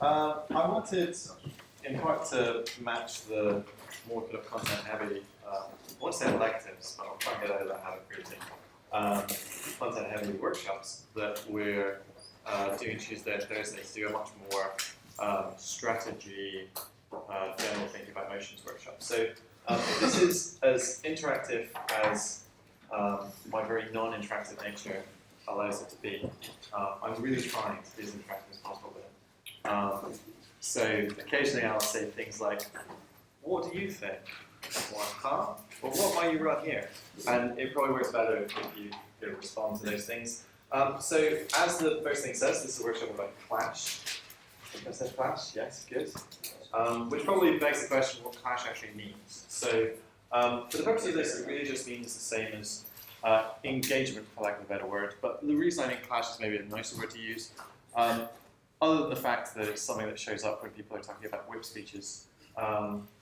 I wanted, in part, to match the more kind of content-heavy, I won't say electives, but I'll try and get out of that habit pretty content-heavy workshops that we're doing Tuesday and Thursday to do a much more strategy, general thinking about motions workshop. So this is as interactive as my very non-interactive nature allows it to be. I'm really trying to be as interactive as possible with it. So occasionally I'll say things like, what do you think? Or, huh? Or what might you run here? And it probably works better if you respond to those things. So as the first thing says, this is a workshop about clash. I said clash? Yes, good. Which probably begs the question what clash actually means. So for the purpose of this, it really just means the same as engagement, for lack of a better word. But the reason I think clash is maybe a nicer word to use, other than the fact that it's something that shows up when people are talking about whip speeches,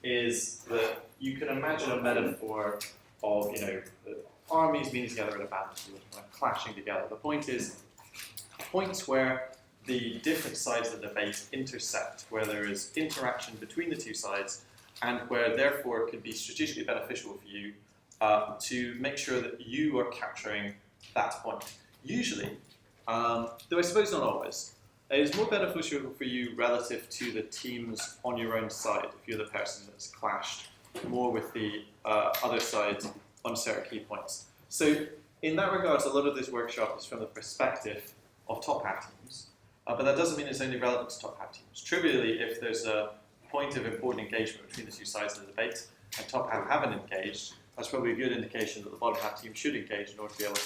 is that you can imagine a metaphor of, armies being together in a battle, clashing together. The point is, points where the different sides of the debate intersect, where there is interaction between the two sides, and where therefore it can be strategically beneficial for you to make sure that you are capturing that point. Usually, though I suppose not always, it is more beneficial for you relative to the teams on your own side, if you're the person that's clashed more with the other side on certain key points. So in that regard, a lot of this workshop is from the perspective of top hat teams, but that doesn't mean it's only relevant to top hat teams. Trivially, if there's a point of important engagement between the two sides of the debate, and top hat haven't engaged, that's probably a good indication that the bottom hat team should engage in order to be able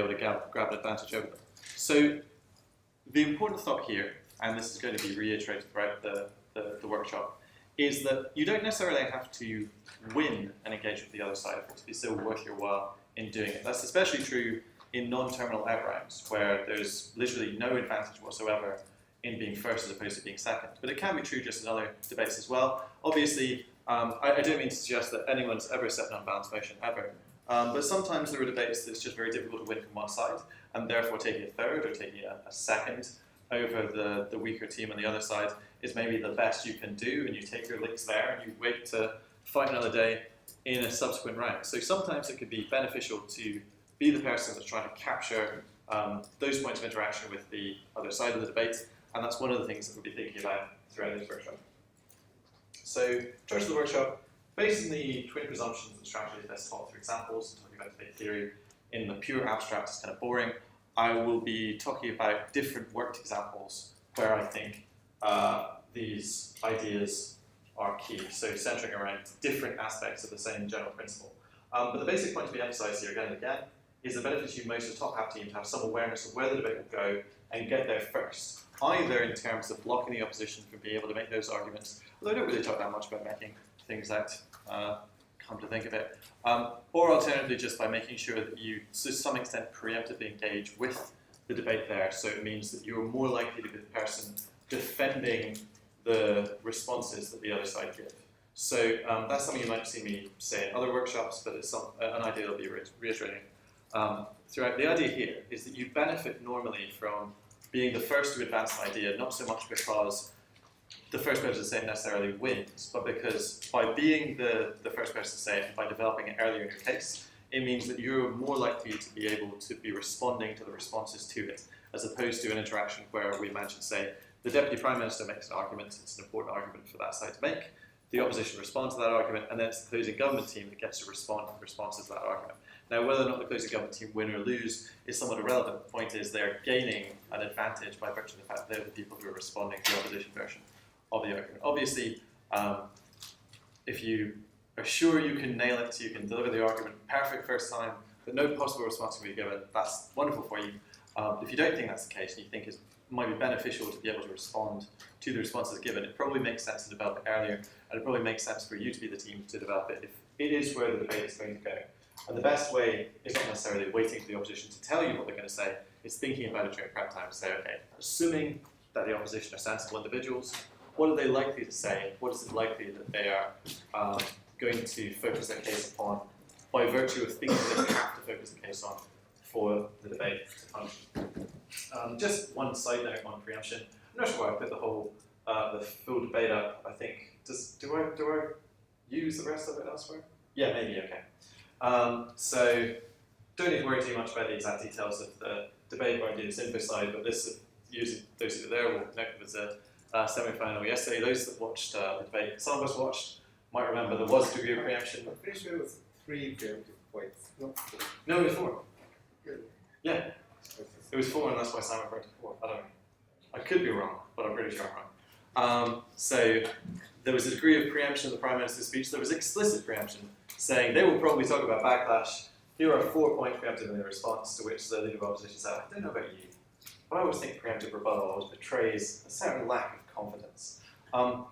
to grab an advantage over them. So the important thought here, and this is going to be reiterated throughout the workshop, is that you don't necessarily have to win an engagement with the other side for it to be still worth your while in doing it. That's especially true in non-terminal outrounds, where there's literally no advantage whatsoever in being first as opposed to being second. But it can be true just in other debates as well. Obviously, I don't mean to suggest that anyone's ever set an unbalanced motion, ever. But sometimes there are debates that's just very difficult to win from one side, and therefore taking a third or taking a second over the weaker team on the other side is maybe the best you can do, and you take your licks there and you wait to fight another day in a subsequent round. So sometimes it could be beneficial to be the person that's trying to capture those points of interaction with the other side of the debate, and that's one of the things that we'll be thinking about throughout this workshop. So, in terms of the workshop, based on the twin presumptions and strategies best taught through examples, talking about debate theory in the pure abstract is kind of boring. I will be talking about different worked examples where I think these ideas are key, so centering around different aspects of the same general principle. But the basic point to be emphasized here again and again is the benefits you most of the top half team to have some awareness of where the debate will go and get there first, either in terms of blocking the opposition from being able to make those arguments, although I don't really talk that much about making things out, come to think of it, or alternatively just by making sure that you, to some extent, preemptively engage with the debate there, so it means that you're more likely to be the person defending the responses that the other side give. So that's something you might see me say in other workshops, but it's an idea I'll be reiterating throughout. The idea here is that you benefit normally from being the first to advance an idea, not so much because the first person to say it necessarily wins, but because by being the first person to say it and by developing it earlier in your case, it means that you're more likely to be able to be responding to the responses to it, as opposed to an interaction where we imagine, say, the Deputy Prime Minister makes an argument, it's an important argument for that side to make, the opposition responds to that argument, and then it's the closing government team that gets to respond to the responses to that argument. Now, whether or not the closing government team win or lose is somewhat irrelevant. The point is they're gaining an advantage by virtue of the fact that they're the people who are responding to the opposition version of the argument. Obviously, if you are sure you can nail it, you can deliver the argument perfect first time, but no possible response can be given, that's wonderful for you. If you don't think that's the case, and you think it might be beneficial to be able to respond to the responses given, it probably makes sense to develop it earlier, and it probably makes sense for you to be the team to develop it if it is where the debate is going to go. And the best way is not necessarily waiting for the opposition to tell you what they're going to say, it's thinking about it during prep time to say, okay, assuming that the opposition are sensible individuals, what are they likely to say? What is it likely that they are going to focus their case upon by virtue of thinking that they have to focus the case on for the debate to function. Just one side note on preemption. I'm not sure why I put the whole, the full debate up. I think, do I use the rest of it elsewhere? Yeah, maybe, okay. So don't need to worry too much about the exact details of the debate where I do this info slide, but this, using those who were there will note it was a semi-final yesterday. Those that watched the debate, some of us watched, might remember there was a degree of preemption. I'm pretty sure it was 3 preemptive points. No, it was 4. Really? Yeah, it was 4, and that's why Sam referred to 4. I don't know. I could be wrong, but I'm pretty sure I'm wrong. So there was a degree of preemption in the Prime Minister's speech. There was explicit preemption, saying they will probably talk about backlash. Here are 4 points preemptive in the response, to which the Leader of Opposition said, I don't know about you, but I always think preemptive rebuttal always betrays a certain lack of confidence.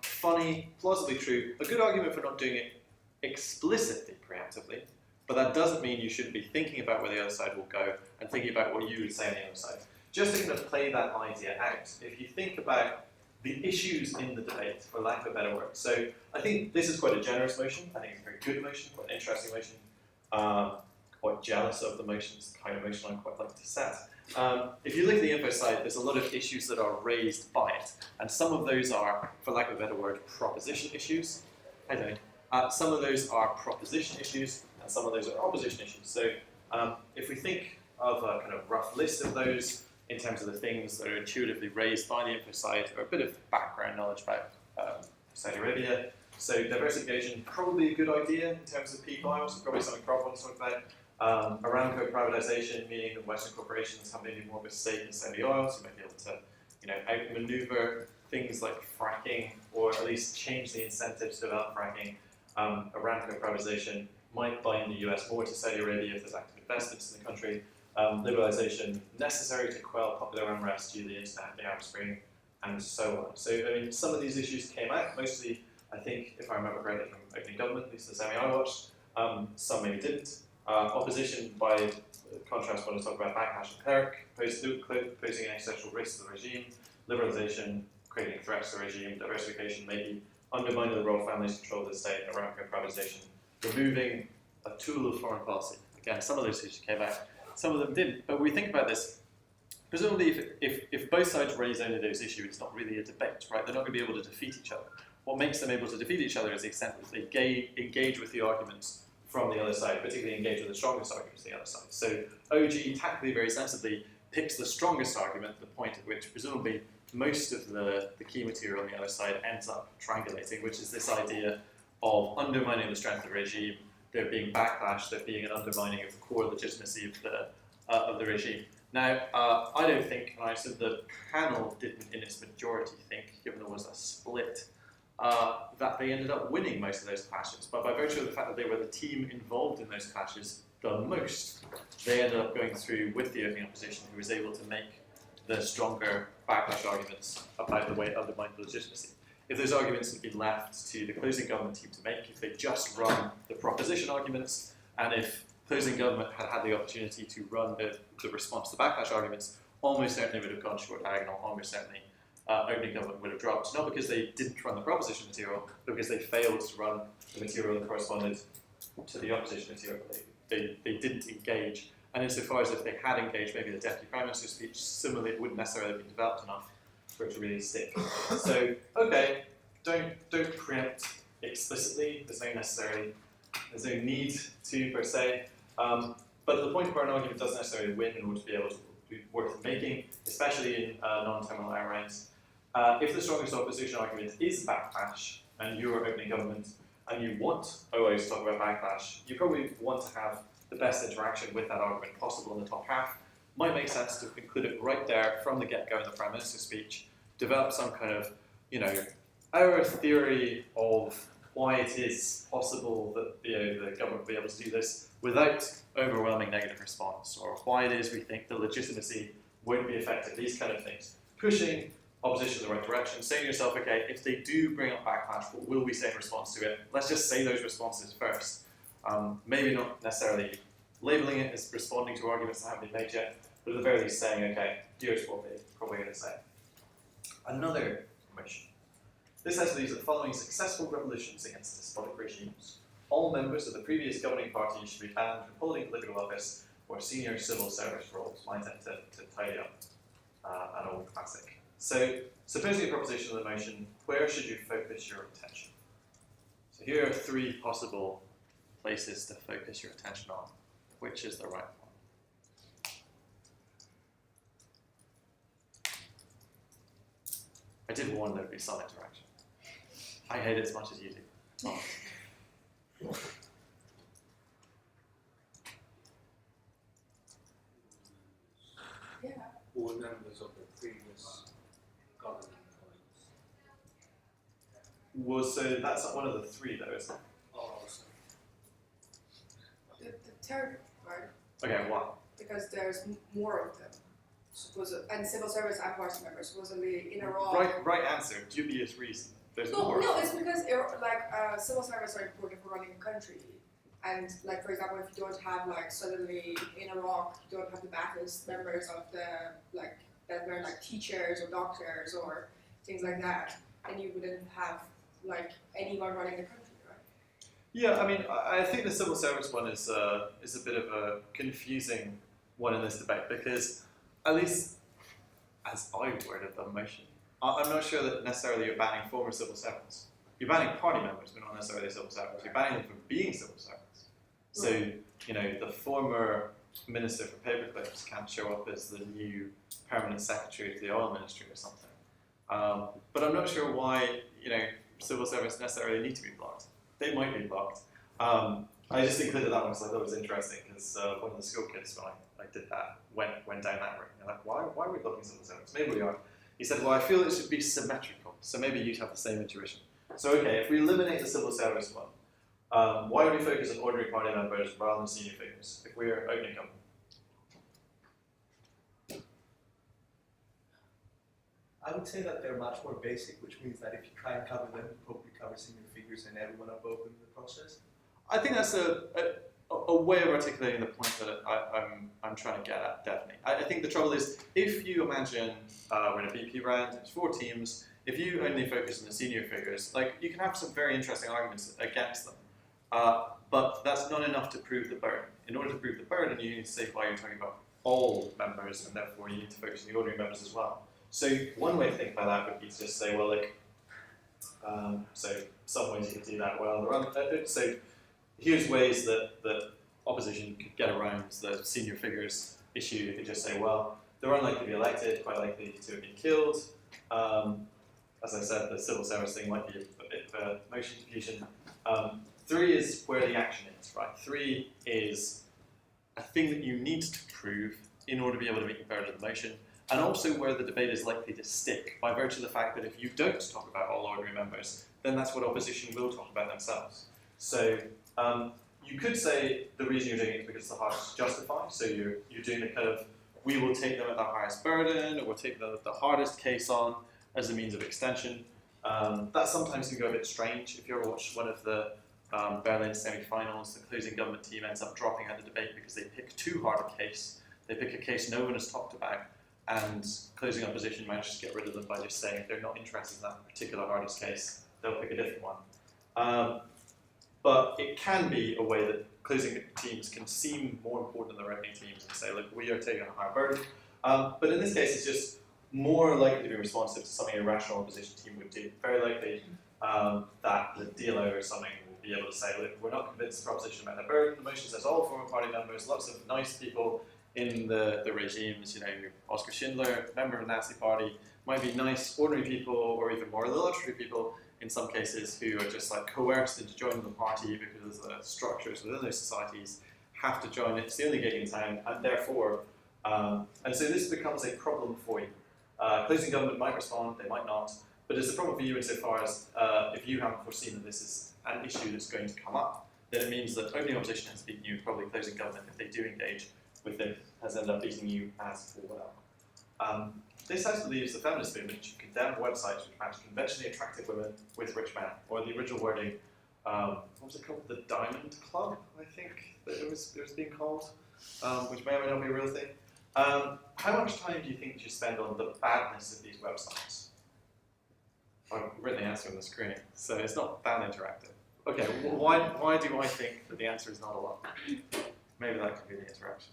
Funny, plausibly true, a good argument for not doing it explicitly preemptively, but that doesn't mean you shouldn't be thinking about where the other side will go and thinking about what you would say on the other side. Just to kind of play that idea out, if you think about the issues in the debate, for lack of a better word. So I think this is quite a generous motion. I think it's a very good motion, quite an interesting motion. Quite jealous of the motions, the kind of motion I quite like to set. If you look at the info side, there's a lot of issues that are raised by it, and some of those are, for lack of a better word, proposition issues. Some of those are proposition issues, and some of those are opposition issues. So if we think of a kind of rough list of those in terms of the things that are intuitively raised by the info side, or a bit of background knowledge about Saudi Arabia. So diversification, probably a good idea in terms of P5s, probably something Rob wants to talk about. Aramco privatization, meaning that Western corporations have maybe more of a stake in Saudi oil, so you might be able to, outmaneuver things like fracking, or at least change the incentives to develop fracking. Aramco privatization might bind the US more to Saudi Arabia if there's active investments in the country. Liberalization necessary to quell popular unrest due to the internet, the Arab Spring, and so on. So, I mean, some of these issues came out, mostly, I think, if I remember correctly, from opening government, at least the semi I watched. Some maybe didn't. Opposition, by contrast, want to talk about backlash and cleric, posing an existential risk to the regime, liberalization, creating threats to the regime, diversification, maybe undermining the royal family's control of the state, Aramco privatization, removing a tool of foreign policy. Again, some of those issues came out, some of them didn't. But when we think about this, presumably if both sides raise only those issues, it's not really a debate, right? They're not going to be able to defeat each other. What makes them able to defeat each other is the extent that they engage with the arguments from the other side, particularly engage with the strongest arguments from the other side. So OG, tactically, very sensibly, picks the strongest argument, the point at which presumably most of the key material on the other side ends up triangulating, which is this idea of undermining the strength of the regime, there being backlash, there being an undermining of the core legitimacy of the regime. Now, I don't think, and I said the panel didn't in its majority think, given there was a split, that they ended up winning most of those clashes. But by virtue of the fact that they were the team involved in those clashes the most, they ended up going through with the opening opposition, who was able to make the stronger backlash arguments about the way it undermined the legitimacy. If those arguments had been left to the closing government team to make, if they just run the proposition arguments, and if closing government had had the opportunity to run the response to backlash arguments, almost certainly would have gone short diagonal, almost certainly opening government would have dropped. Not because they didn't run the proposition material, but because they failed to run the material that corresponded to the opposition material. They didn't engage. And insofar as if they had engaged, maybe the Deputy Prime Minister's speech, similarly, it wouldn't necessarily be developed enough for it to really stick. So, okay, don't preempt explicitly. There's no need to, per se. But the point where an argument doesn't necessarily win in order to be able to be worth making, especially in non-terminal error rounds. If the strongest opposition argument is backlash, and you're opening government, and you want OOs to talk about backlash, you probably want to have the best interaction with that argument possible in the top half. Might make sense to include it right there from the get-go in the Prime Minister's speech, develop some kind of, our theory of why it is possible that the government will be able to do this without overwhelming negative response, or why it is we think the legitimacy won't be affected, these kind of things. Pushing opposition in the right direction, saying to yourself, okay, if they do bring up backlash, what will we say in response to it? Let's just say those responses first. Maybe not necessarily labeling it as responding to arguments that haven't been made yet, but at the very least saying, okay, here's what they're probably going to say. Another motion. This has these: the following successful revolutions against despotic regimes. All members of the previous governing party should be banned from holding political office or senior civil service roles might tend to tidy up an old classic. So, supposing a proposition of the motion, where should you focus your attention? So here are 3 possible places to focus your attention on. Which is the right one? I did warn there'd be some interaction. I hate it as much as you do. Oh. Yeah. Who were members of the previous governing bodies. Well, so that's not one of the 3 though, isn't it? Oh, so The third, right? Okay, why? Because there's more of them. And civil service and party members supposedly in a row. Right answer, dubious reason. There's No, more. no, it's because civil service are important for running a country. And like for example, if you don't have like suddenly in Iraq, you don't have the backers members of the that were like teachers or doctors or things like that, then you wouldn't have like anyone running the country, right? Yeah, I mean, I think the civil service one is a bit of a confusing one in this debate because, at least as I worded the motion, I'm not sure that necessarily you're banning former civil servants. You're banning party members, but not necessarily civil servants. You're banning them from being civil servants. So, you know, the former Minister for Paperclips can't show up as the new permanent secretary to the oil ministry or something. But I'm not sure why, you know, civil servants necessarily need to be blocked. They might be blocked. I just included that one because I thought it was interesting because one of the school kids, when I did that, went down that route. They're like, why are we blocking civil servants? Maybe we are. He said, well, I feel it should be symmetrical. So maybe you'd have the same intuition. So okay, if we eliminate the civil service one, why would we focus on ordinary party members rather than senior figures if we're opening government? I would say that they're much more basic, which means that if you try and cover them, you probably cover senior figures and everyone above them in the process. I think that's a way of articulating the point that I'm trying to get at, definitely. I think the trouble is, if you imagine we're in a VP round, it's 4 teams, if you only focus on the senior figures, like you can have some very interesting arguments against them, but that's not enough to prove the burden. In order to prove the burden, you need to say why you're talking about all members, and therefore you need to focus on the ordinary members as well. So one way to think about that would be to just say, well, like, so some ways you could do that. Well, so here's ways that opposition could get around the senior figures issue. You could just say, well, they're unlikely to be elected, quite likely to have been killed. As I said, the civil service thing might be a bit of a motion diffusion. 3 is where the action is, right? 3 is a thing that you need to prove in order to be able to make the burden of the motion, and also where the debate is likely to stick by virtue of the fact that if you don't talk about all ordinary members, then that's what opposition will talk about themselves. So you could say the reason you're doing it is because it's the hardest to justify. So you're doing the kind of, we will take them at the highest burden, or we'll take them at the hardest case on as a means of extension. That sometimes can go a bit strange. If you ever watch one of the Berlin semi-finals, the closing government team ends up dropping out of the debate because they pick too hard a case. They pick a case no one has talked about, and closing opposition manages to get rid of them by just saying if they're not interested in that particular hardest case, they'll pick a different one. But it can be a way that closing teams can seem more important than the opening teams and say, look, we are taking a higher burden. But in this case, it's just more likely to be responsive to something a rational opposition team would do. Very likely that the dealer or something will be able to say, look, we're not convinced the proposition about the burden. The motion says all former party members, lots of nice people in the regimes, you know, Oskar Schindler, member of the Nazi Party, might be nice, ordinary people, or even more illustrious people in some cases who are just like coerced into joining the party because the structures within those societies have to join it. It's the only gig in town, and therefore, and so this becomes a problem for you. Closing government might respond, they might not, but it's a problem for you insofar as if you haven't foreseen that this is an issue that's going to come up, then it means that opening opposition has beaten you, probably closing government, if they do engage with it, has ended up beating you as well. This house believes the feminist movement should condemn websites which match conventionally attractive women with rich men, or the original wording, what was it called? The Diamond Club, I think that it was being called, which may or may not be a real thing. How much time do you think you spend on the badness of these websites? I've written the answer on the screen, so it's not that interactive. Okay, why do I think that the answer is not a lot? Maybe that could be the interaction.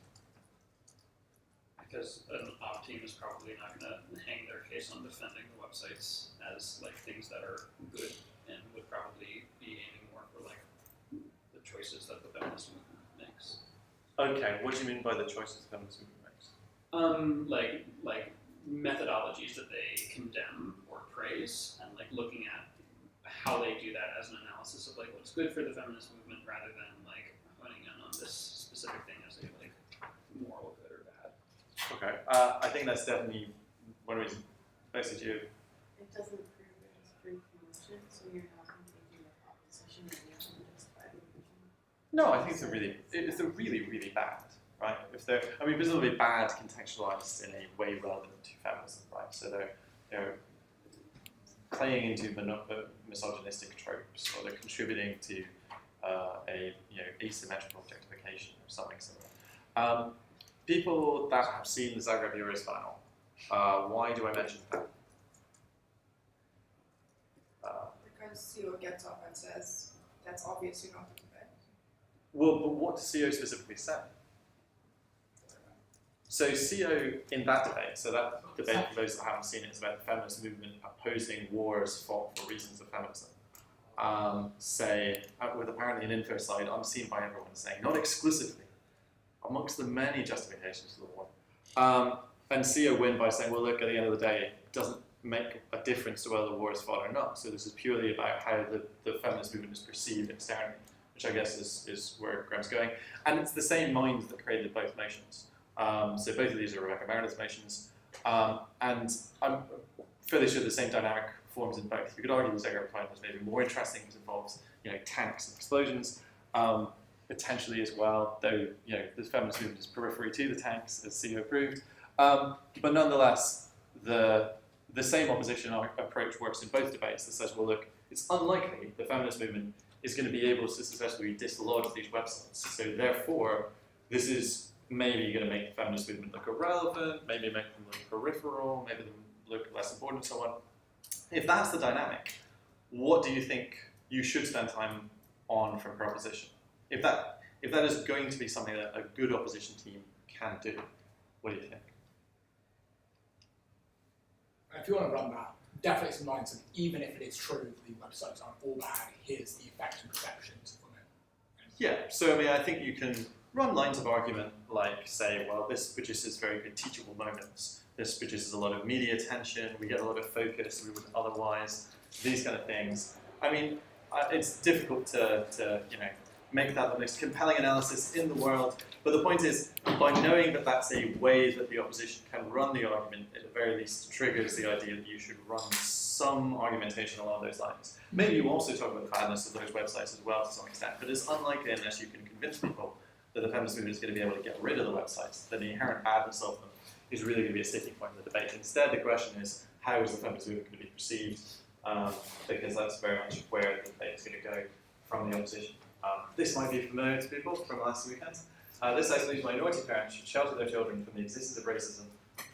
because an op team is probably not going to hang their case on defending the websites as like things that are good, and would probably be aiming more for like the choices that the feminist movement makes. Okay, what do you mean by the choices the feminist movement makes? Like methodologies that they condemn or praise, and like looking at how they do that as an analysis of like what's good for the feminist movement, rather than like honing in on this specific thing as a like moral good or bad. Okay, I think that's definitely one reason. Basically, you. It doesn't prove it as free promotion, so you're not engaging with opposition and you're going to justify the division. No, I think if they're really bad, right? If they're, I mean, presumably bad contextualized in a way relevant to feminism, right? So they're playing into misogynistic tropes, or they're contributing to a asymmetrical objectification or something similar. People that have seen the Zagreb Euros final, why do I mention that? Because CEO gets up and says, that's obviously not the debate. Well, but what does CEO specifically say? So CEO in that debate, so that debate for those that haven't seen it is about the feminist movement opposing wars fought for reasons of feminism. With apparently an info slide unseen by everyone saying, not exclusively, amongst the many justifications for the war. And CEO win by saying, well, look, at the end of the day, it doesn't make a difference to whether the war is fought or not. So this is purely about how the feminist movement is perceived externally, which I guess is where Graham's going. And it's the same mind that created both motions. So both of these are Rebecca Meredith's motions. And I'm fairly sure the same dynamic forms in both. You could argue the Zagreb final is maybe more interesting because it involves tanks and explosions. Potentially as well, though the feminist movement is periphery to the tanks, as CEO proved. But nonetheless, the same opposition approach works in both debates that says, well, look, it's unlikely the feminist movement is going to be able to successfully dislodge these websites. So therefore, this is maybe going to make the feminist movement look irrelevant, maybe make them look peripheral, maybe them look less important, and so on. If that's the dynamic, what do you think you should spend time on from proposition? If that is going to be something that a good opposition team can do, what do you think? If you want to run that, definitely some lines of, even if it is true that the websites aren't all bad, here's the effect and perceptions from it. Yeah, so I mean, I think you can run lines of argument like, say, well, this produces very good teachable moments. This produces a lot of media attention. We get a lot of focus we would otherwise. These kind of things. I mean, it's difficult to make that the most compelling analysis in the world. But the point is, by knowing that that's a way that the opposition can run the argument, it at the very least triggers the idea that you should run some argumentation along those lines. Maybe you also talk about the badness of those websites as well to some extent, but it's unlikely unless you can convince people that the feminist movement is going to be able to get rid of the websites, that the inherent badness of them is really going to be a sticking point in the debate. Instead, the question is, how is the feminist movement going to be perceived? Because that's very much where the debate is going to go from the opposition. This might be familiar to people from last weekend. This actually means minority parents should shelter their children from the existence of racism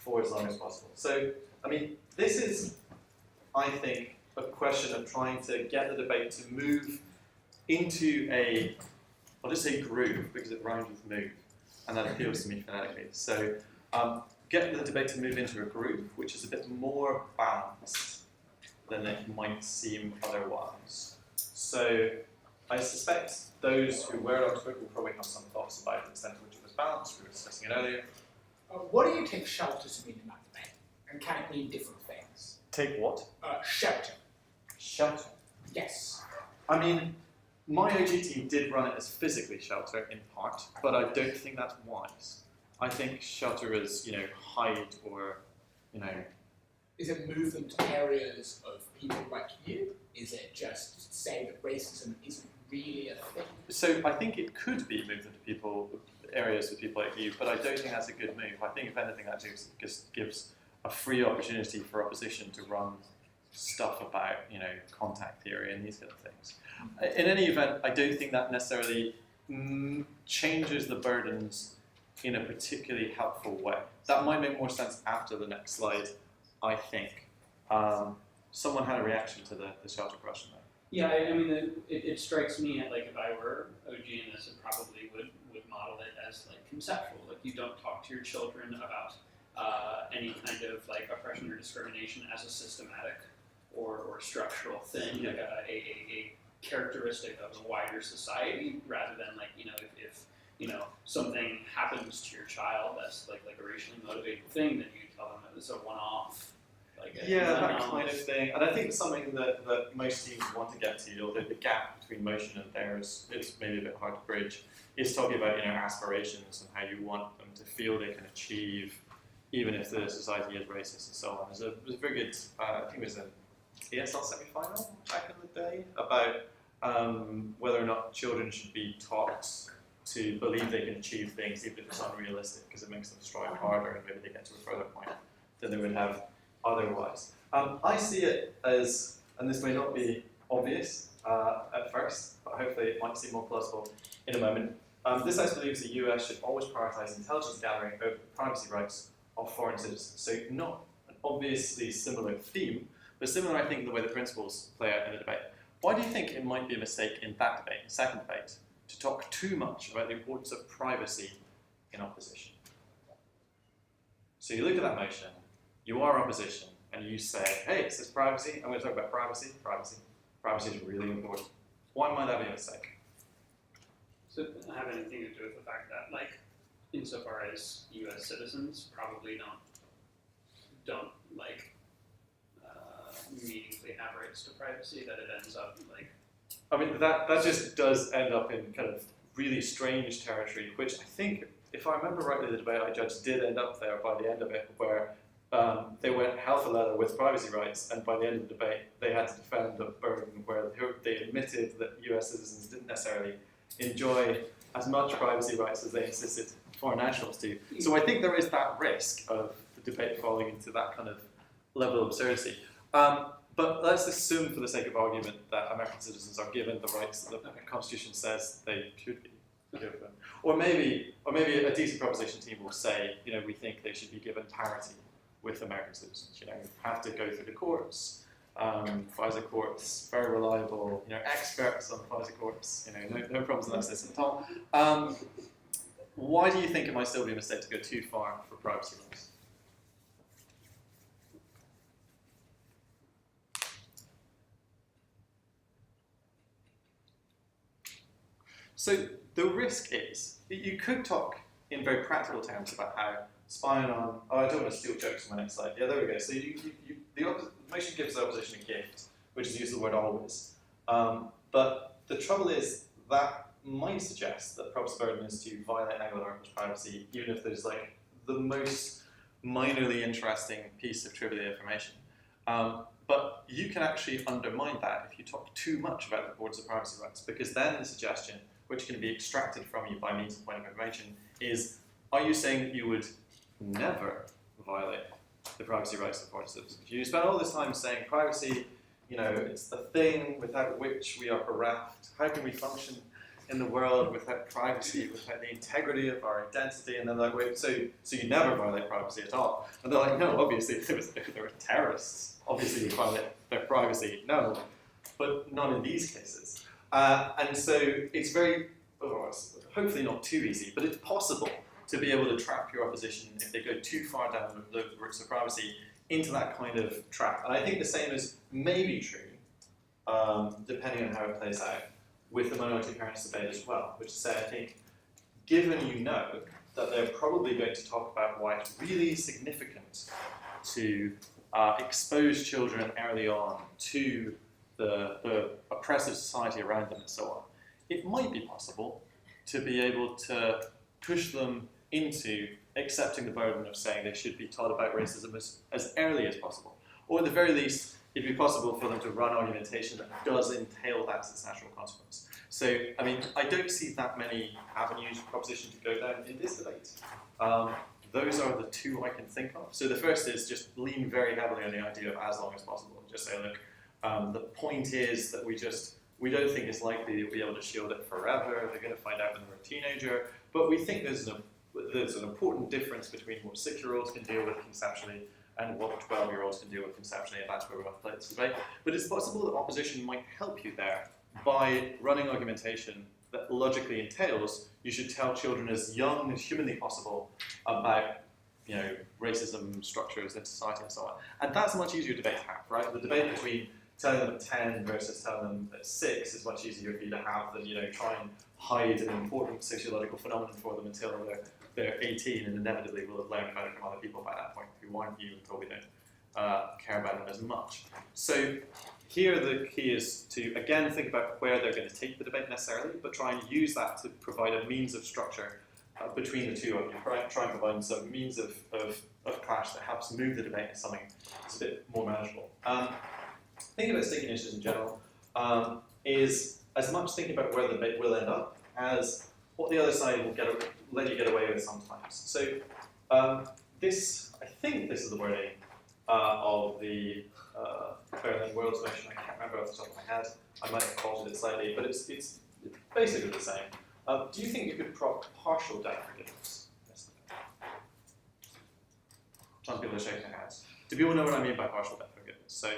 for as long as possible. So, I mean, this is, I think, a question of trying to get the debate to move into a, I'll just say groove because it rhymes with move, and that appeals to me phonetically. So, get the debate to move into a groove which is a bit more balanced than it might seem otherwise. So, I suspect those who were at Oxford will probably have some thoughts about the extent to which it was balanced. We were discussing it earlier. What do you take shelter to mean in that debate? And can it mean different things? Take what? Shelter. Shelter. Yes. I mean, my OG team did run it as physically shelter in part, but I don't think that's wise. I think shelter is, hide or, Is it move them to areas of people like you? Is it just say that racism isn't really a thing? So I think it could be moved into areas with people like you, but I don't think that's a good move. I think if anything, that just gives a free opportunity for opposition to run stuff about, contact theory and these kind of things. In any event, I don't think that necessarily changes the burdens in a particularly helpful way. That might make more sense after the next slide, I think. Someone had a reaction to the shelter question there. Yeah, I mean, it strikes me like if I were OG in this, it probably would model it as like conceptual. Like you don't talk to your children about any kind of like oppression or discrimination as a systematic or structural thing, like a characteristic of a wider society, rather than like, you know, if you know, something happens to your child that's like a racially motivated thing, then you tell them that it's a one-off. Like that kind of thing. And I think something that most teams want to get to, although the gap between motion and theirs is maybe a bit hard to bridge, is talking about, you know, aspirations and how you want them to feel they can achieve, even if the society is racist and so on. There's a very good, I think it was an ESL semi-final back in the day, about whether or not children should be taught to believe they can achieve things even if it's unrealistic, because it makes them strive harder and maybe they get to a further point than they would have otherwise. I see it as, and this may not be obvious at first, but hopefully it might seem more plausible in a moment. This house believes the US should always prioritise intelligence gathering over the privacy rights of foreign citizens. So not an obviously similar theme, but similar, I think, in the way the principles play out in the debate. Why do you think it might be a mistake in that debate, the second debate, to talk too much about the importance of privacy in opposition? So you look at that motion, you are opposition, and you say, hey, it says privacy, I'm going to talk about privacy. Privacy is really important. Why might that be a mistake? So it doesn't have anything to do with the fact that, like, insofar as U.S. citizens probably don't like meaningfully have rights to privacy, that it ends up like. I mean, that just does end up in kind of really strange territory, which I think, if I remember rightly, the debate I judged did end up there by the end of it, where they went hell for leather with privacy rights, and by the end of the debate, they had to defend the burden where they admitted that US citizens didn't necessarily enjoy as much privacy rights as they insisted foreign nationals do. So I think there is that risk of the debate falling into that kind of level of absurdity. But let's assume, for the sake of argument, that American citizens are given the rights that the Constitution says they should be given. Or maybe a decent proposition team will say, you know, we think they should be given parity with American citizens. You know, have to go through the courts, FISA courts, very reliable, you know, experts on FISA courts. You know, no problems in that system at all. Why do you think it might still be a mistake to go too far for privacy rights? So the risk is that you could talk in very practical terms about how spying on. Oh, I don't want to steal jokes from my next slide. Yeah, there we go. So the motion gives the opposition a gift, which is use the word always. But the trouble is that might suggest that Prob's burden is to violate Anglo American's privacy, even if there's like the most minorly interesting piece of trivial information. But you can actually undermine that if you talk too much about the importance of privacy rights, because then the suggestion, which can be extracted from you by means of point of information, is, are you saying that you would never violate the privacy rights of foreign citizens? You spend all this time saying privacy, you know, it's the thing without which we are bereft. How can we function in the world without privacy, without the integrity of our identity? And then they're like, wait, so you never violate privacy at all? And they're like, no, obviously, if there were terrorists, obviously we violate their privacy. No, but not in these cases. And so it's very, hopefully not too easy, but it's possible to be able to trap your opposition if they go too far down the routes of privacy into that kind of trap. And I think the same is maybe true, depending on how it plays out, with the minority parents debate as well, which is to say, I think, given you know that they're probably going to talk about why it's really significant to expose children early on to the oppressive society around them and so on, it might be possible to be able to push them into accepting the burden of saying they should be taught about racism as early as possible. Or at the very least, it'd be possible for them to run argumentation that does entail that as its natural consequence. So, I mean, I don't see that many avenues for proposition to go down in this debate. Those are the two I can think of. So the first is just lean very heavily on the idea of as long as possible. Just say, look, the point is that we don't think it's likely you'll be able to shield it forever. They're going to find out when they're a teenager. But we think there's an important difference between what 6-year-olds can deal with conceptually and what 12-year-olds can deal with conceptually, and that's where we want to play this debate. But it's possible that opposition might help you there by running argumentation that logically entails you should tell children as young as humanly possible about racism structures in society and so on. And that's a much easier debate to have, right? The debate between telling them at 10 versus telling them at 6 is much easier for you to have than try and hide an important sociological phenomenon for them until they're 18 and inevitably will have learned about it from other people by that point who aren't you and probably don't care about them as much. So here the key is to again think about where they're going to take the debate necessarily, but try and use that to provide a means of structure between the two of you. Try and provide some means of clash that helps move the debate to something that's a bit more manageable. Thinking about sticking issues in general is as much thinking about where the debate will end up as what the other side will let you get away with sometimes. So this, I think this is the wording of the Berlin Worlds motion. I can't remember off the top of my head. I might have altered it slightly, but it's basically the same. Do you think you could prop partial debt forgiveness? Some people are shaking their heads. Do people know what I mean by partial debt forgiveness? So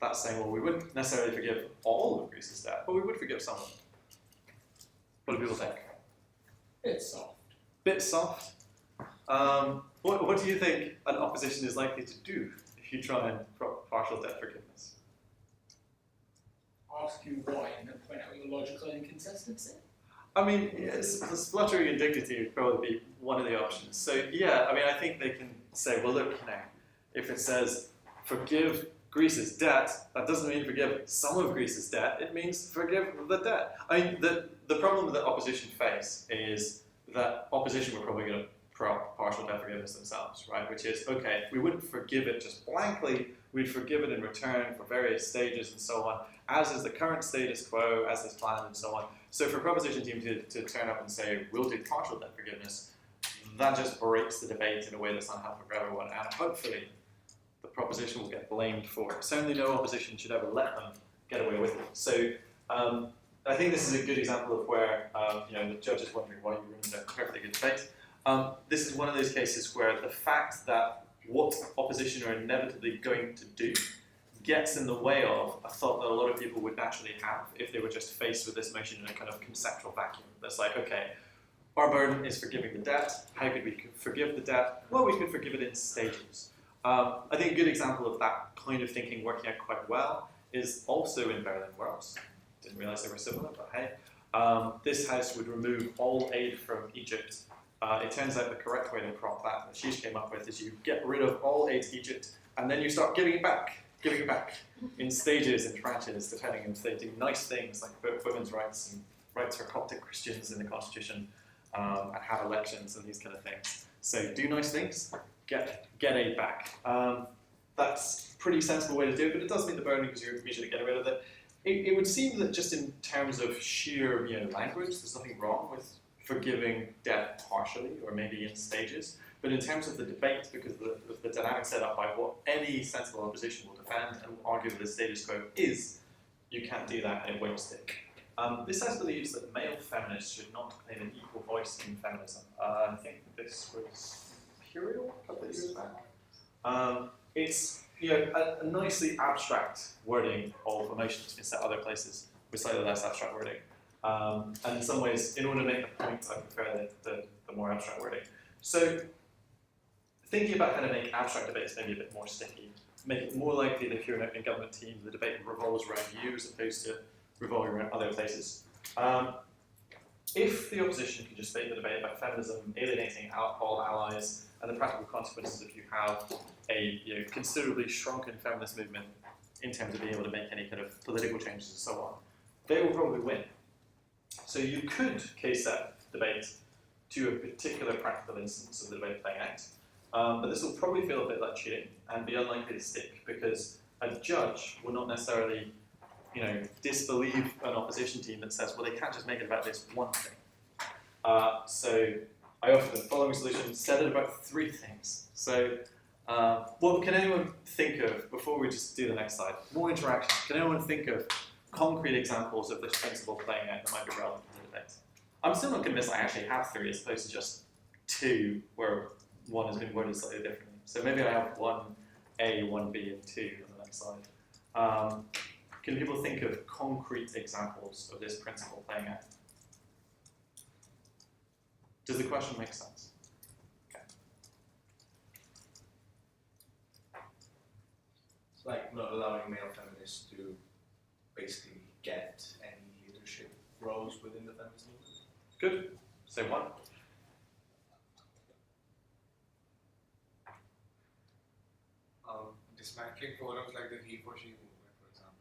that's saying, well, we wouldn't necessarily forgive all of Greece's debt, but we would forgive some of it. What do people think? It's soft. Bit soft. What do you think an opposition is likely to do if you try and prop partial debt forgiveness? Ask you why and then point out your logical inconsistency. I mean, yes, the spluttering indignity would probably be one of the options. So yeah, I mean, I think they can say, well, look, if it says forgive Greece's debt, that doesn't mean forgive some of Greece's debt. It means forgive the debt. I mean, the problem that opposition face is that opposition were probably going to prop partial debt forgiveness themselves, right? Which is, okay, we wouldn't forgive it just blankly, we'd forgive it in return for various stages and so on, as is the current status quo, as is planned and so on. So for a proposition team to turn up and say, we'll do partial debt forgiveness, that just breaks the debate in a way that's unhelpful for everyone, and hopefully the proposition will get blamed for it. Certainly no opposition should ever let them get away with it. So I think this is a good example of where the judge is wondering why you ruined a perfectly good debate. This is one of those cases where the fact that what opposition are inevitably going to do gets in the way of a thought that a lot of people would naturally have if they were just faced with this motion in a kind of conceptual vacuum. That's like, okay, our burden is forgiving the debt. How could we forgive the debt? Well, we could forgive it in stages. I think a good example of that kind of thinking working out quite well is also in Berlin Worlds. Didn't realize they were similar, but hey. This house would remove all aid from Egypt. It turns out the correct way to prop that Ashish came up with is you get rid of all aid to Egypt and then you start giving it back in stages and tranches, depending if they do nice things like women's rights and rights for Coptic Christians in the constitution and have elections and these kind of things. So do nice things, get aid back. That's a pretty sensible way to do it, but it does mean the burden because you're immediately getting rid of it. It would seem that just in terms of sheer language, there's nothing wrong with forgiving debt partially or maybe in stages. But in terms of the debate, because the dynamic set up by what any sensible opposition will defend and argue that the status quo is, you can't do that and it won't stick. This house believes that male feminists should not claim an equal voice in feminism. I think this was Imperial a couple of years back. It's a nicely abstract wording of emotions. You can set other places with slightly less abstract wording. And in some ways, in order to make the point, I prefer the more abstract wording. So thinking about how to make abstract debates maybe a bit more sticky, make it more likely that if you're in a government team, the debate revolves around you as opposed to revolving around other places. If the opposition can just make the debate about feminism, alienating all allies, and the practical consequences if you have a considerably shrunken feminist movement in terms of being able to make any kind of political changes and so on, they will probably win. So you could case that debate to a particular practical instance of the debate playing out. But this will probably feel a bit like cheating and be unlikely to stick because a judge will not necessarily, disbelieve an opposition team that says, well, they can't just make it about this one thing. So I offer the following solution, set it about 3 things. So what can anyone think of, before we just do the next slide, more interaction, can anyone think of concrete examples of this principle playing out that might be relevant to the debate? I'm still not convinced I actually have 3 as opposed to just 2 where one has been worded slightly differently. So maybe I have 1A, 1B, and 2 on the next slide. Can people think of concrete examples of this principle playing out? Does the question make sense? Okay. It's like not allowing male feminists to basically get any leadership roles within the feminist movement. Good. Say one. Dismantling forums like the he for she movement, for example.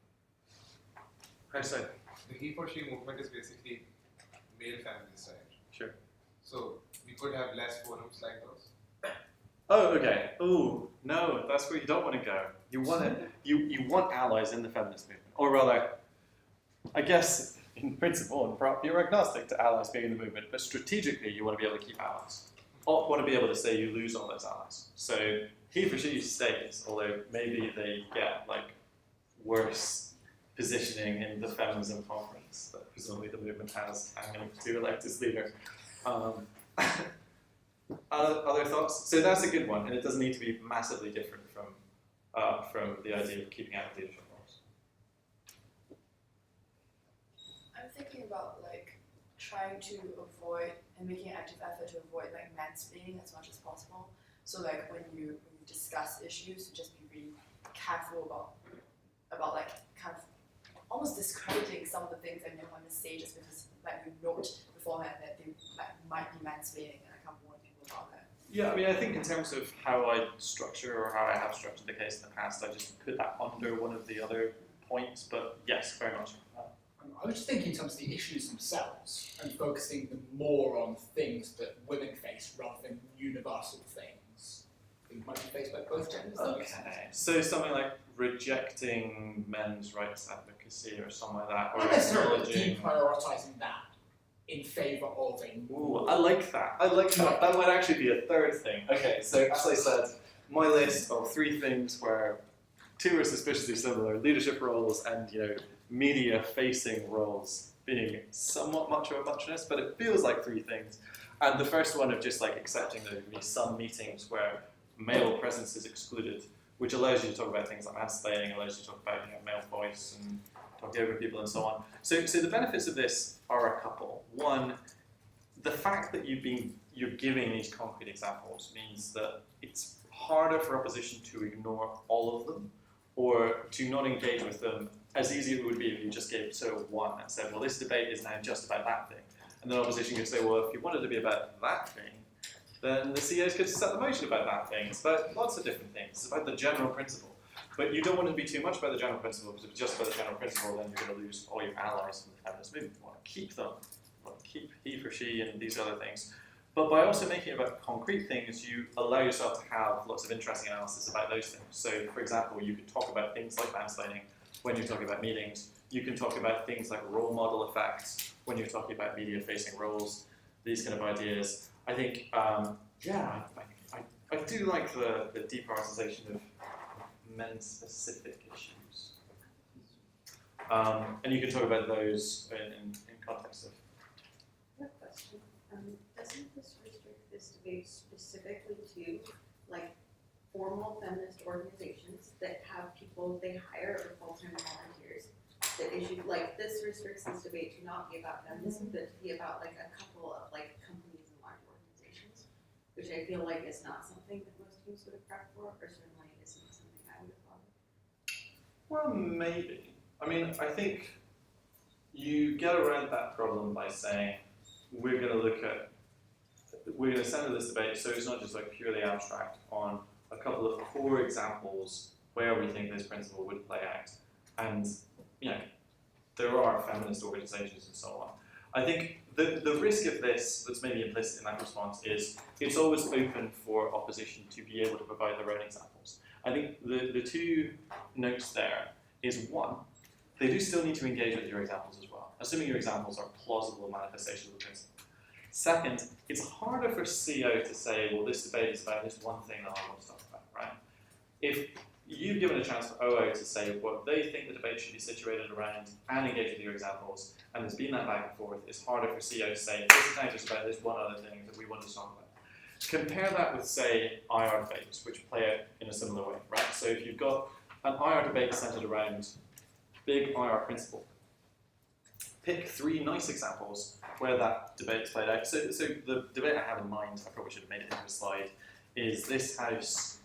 How so? The he for she movement is basically male feminist side. Sure. So we could have less forums like those. Oh, okay. Oh, no, that's where you don't want to go. You want you want allies in the feminist movement, or rather, I guess in principle and prop, you're agnostic to allies being in the movement, but strategically you want to be able to keep allies. Or want to be able to say you lose all those allies. So he for she stays, although maybe they get like worse positioning in the feminism conference that presumably the movement has hanging to elect its leader. Other thoughts? So that's a good one, and it doesn't need to be massively different from the idea of keeping out of leadership roles. I'm thinking about like trying to avoid and making an active effort to avoid like mansplaining as much as possible. So like when you discuss issues, just be really careful about like kind of almost discouraging some of the things that you want to say just because like you note beforehand that they like might be mansplaining, and I can't warn people about that. Yeah, I mean, I think in terms of how I structure or how I have structured the case in the past, I just put that under one of the other points, but yes, very much. I was just thinking in terms of the issues themselves and focusing them more on things that women face rather than universal things that might be faced by both genders. Okay, so something like rejecting men's rights advocacy or something like that, or Not necessarily acknowledging. deprioritising that in favour of a Ooh, I like that. I like that. That might actually be a third thing. Okay, so as I said, my list of 3 things where 2 are suspiciously similar: leadership roles and media-facing roles being somewhat much of a muchness, but it feels like 3 things. And the first one of just like accepting there will be some meetings where male presence is excluded, which allows you to talk about things like mansplaining, allows you to talk about male voice and talking over people and so on. So the benefits of this are a couple. One, the fact that you're giving these concrete examples means that it's harder for opposition to ignore all of them or to not engage with them as easy as it would be if you just gave one and said, well, this debate is now just about that thing. And then opposition could say, well, if you wanted to be about that thing, then the CEOs could set the motion about that thing. It's about lots of different things. It's about the general principle. But you don't want it to be too much about the general principle, because if it's just about the general principle, then you're going to lose all your allies from the feminist movement. You want to keep them. You want to keep he for she and these other things. But by also making it about concrete things, you allow yourself to have lots of interesting analysis about those things. So, for example, you can talk about things like mansplaining when you're talking about meetings. You can talk about things like role model effects when you're talking about media-facing roles, these kind of ideas. I think, I do like the deprioritization of men-specific issues. And you can talk about those in context of. I have a question. Doesn't this restrict this debate specifically to like formal feminist organizations that have people they hire or full-time volunteers that issue like this restricts this debate to not be about feminism but to be about like a couple of like companies and large organizations, which I feel like is not something that most teams would have prepped for, or certainly isn't something I would have thought of. Well, maybe. I mean, I think you get around that problem by saying we're going to center this debate so it's not just like purely abstract on a couple of core examples where we think this principle would play out. And, there are feminist organizations and so on. I think the risk of this that's maybe implicit in that response is it's always open for opposition to be able to provide their own examples. I think the 2 notes there is, one, they do still need to engage with your examples as well, assuming your examples are plausible manifestations of the principle. Second, it's harder for CO to say, well, this debate is about this one thing that I want to talk about, right? If you've given a chance for OO to say what they think the debate should be situated around and engage with your examples, and there's been that back and forth, it's harder for CO to say, this is now just about this one other thing that we want to talk about. Compare that with, say, IR debates, which play out in a similar way, right? So if you've got an IR debate centered around big IR principle, pick 3 nice examples where that debate's played out. So the debate I have in mind, I probably should have made it into a slide, is this house